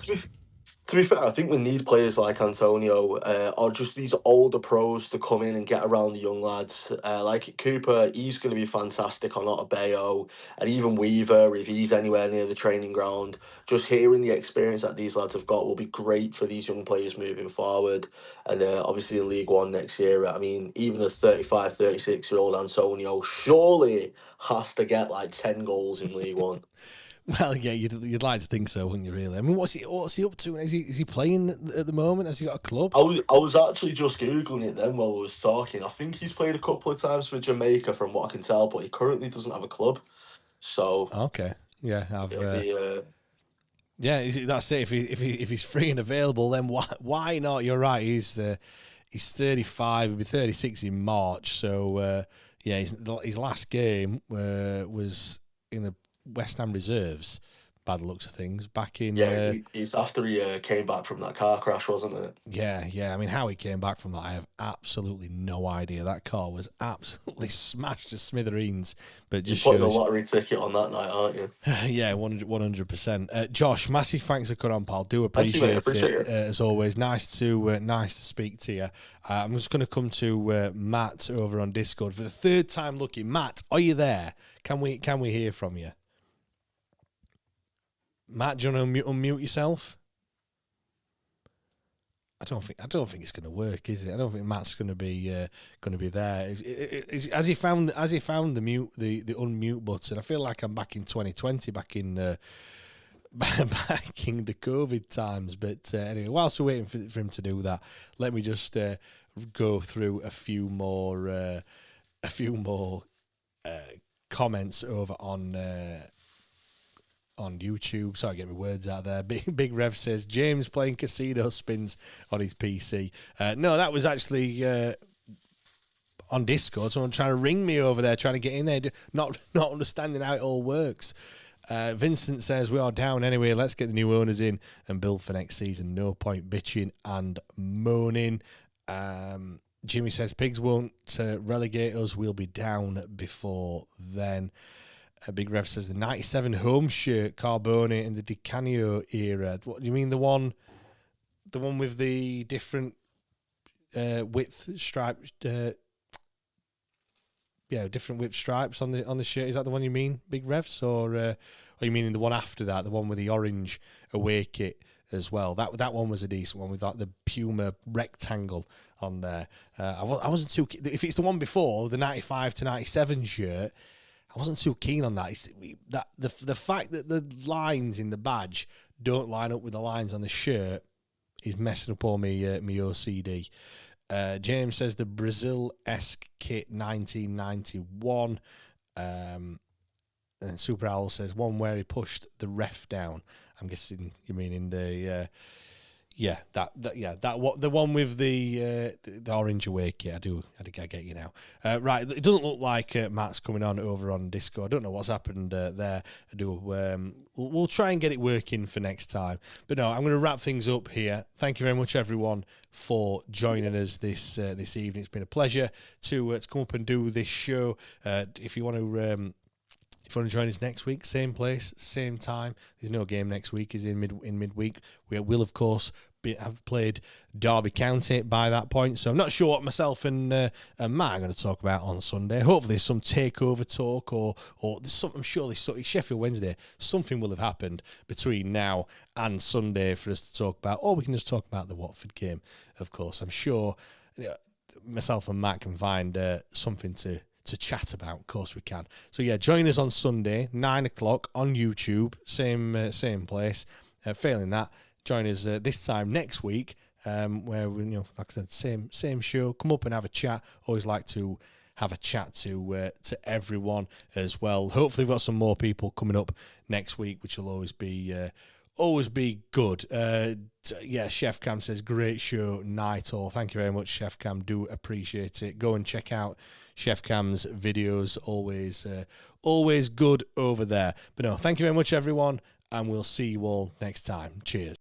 to be fair, I think we need players like Antonio or just these older pros to come in and get around the young lads. Like Cooper, he's going to be fantastic on Otabeo, and even Weaver, if he's anywhere near the training ground. Just hearing the experience that these lads have got will be great for these young players moving forward. And obviously in League One next year, I mean, even a 35, 36-year-old Antonio surely has to get like 10 goals in League One.
Well, yeah, you'd like to think so, wouldn't you? Really? I mean, what's he up to? Is he playing at the moment? Has he got a club?
I was actually just googling it then while we was talking. I think he's played a couple of times for Jamaica, from what I can tell, but he currently doesn't have a club. So
okay, yeah, that's it. If he's free and available, then why not? You're right. He's 35. He'll be 36 in March. So his last game was in the West Ham reserves, by the looks of things, back in...
it's after he came back from that car crash, wasn't it?
Yeah. I mean, how he came back from that, I have absolutely no idea. That car was absolutely smashed to smithereens. But just
you're putting a lottery ticket on that night, aren't you?
Yeah, 100%. Josh, massive thanks for coming on, pal. Do appreciate it. As always. Nice to speak to you. I'm just going to come to Matt over on Discord for the third time lucky. Matt, are you there? Can we hear from you? Matt, do you want to unmute yourself? I don't think it's going to work, is it? I don't think Matt's going to be there. Has he found the mute the unmute button? I feel like I'm back in 2020, back in the COVID times. But anyway, whilst we're waiting for him to do that, let me just go through a few more comments over on YouTube. Sorry, get my words out there. Big Rev says James playing casino spins on his PC. No, that was actually on Discord. Someone trying to ring me over there, trying to get in there, not understanding how it all works. Vincent says we are down anyway. Let's get the new owners in and build for next season. No point bitching and moaning. Jimmy says pigs won't relegate us. We'll be down before then. Big Rev says the 97 home shirt, Carbone in the Di Canio era. What do you mean, the one with the different width stripes? Different width stripes on the shirt. Is that the one you mean, Big Revs, or you meaning the one after that, the one with the orange away kit as well? That one was a decent one with like the Puma rectangle on there. I wasn't too. If it's the one before the 95 to 97 shirt, I wasn't too keen on that. The fact that the lines in the badge don't line up with the lines on the shirt is messing up all me OCD. James says the Brazil-esque kit 1991. And Super Owl says one where he pushed the ref down. I'm guessing you mean in the the one with the orange away kit. I get you now. Right, it doesn't look like Matt's coming on over on Discord. I don't know what's happened there. We'll try and get it working for next time. But no, I'm going to wrap things up here. Thank you very much, everyone, for joining us this evening. It's been a pleasure to come up and do this show. If you want to join us next week, same place, same time. There's no game next week. Is in midweek. We will, of course, have played Derby County by that point. So I'm not sure what myself and Matt are going to talk about on Sunday. Hopefully there's some takeover talk or there's something. I'm sure there's Sheffield Wednesday. Something will have happened between now and Sunday for us to talk about. Or we can just talk about the Watford game, of course. I'm sure myself and Matt can find something to chat about. Of course we can. So yeah, join us on Sunday, 9 o'clock on YouTube, same place. Failing that, join us this time next week, where we, like I said, same show. Come up and have a chat. Always like to have a chat to everyone as well. Hopefully we've got some more people coming up next week, which will always be good. Chef Cam says, great show, night all. Thank you very much, Chef Cam. Do appreciate it. Go and check out Chef Cam's videos. Always good over there. But no, thank you very much, everyone, and we'll see you all next time. Cheers.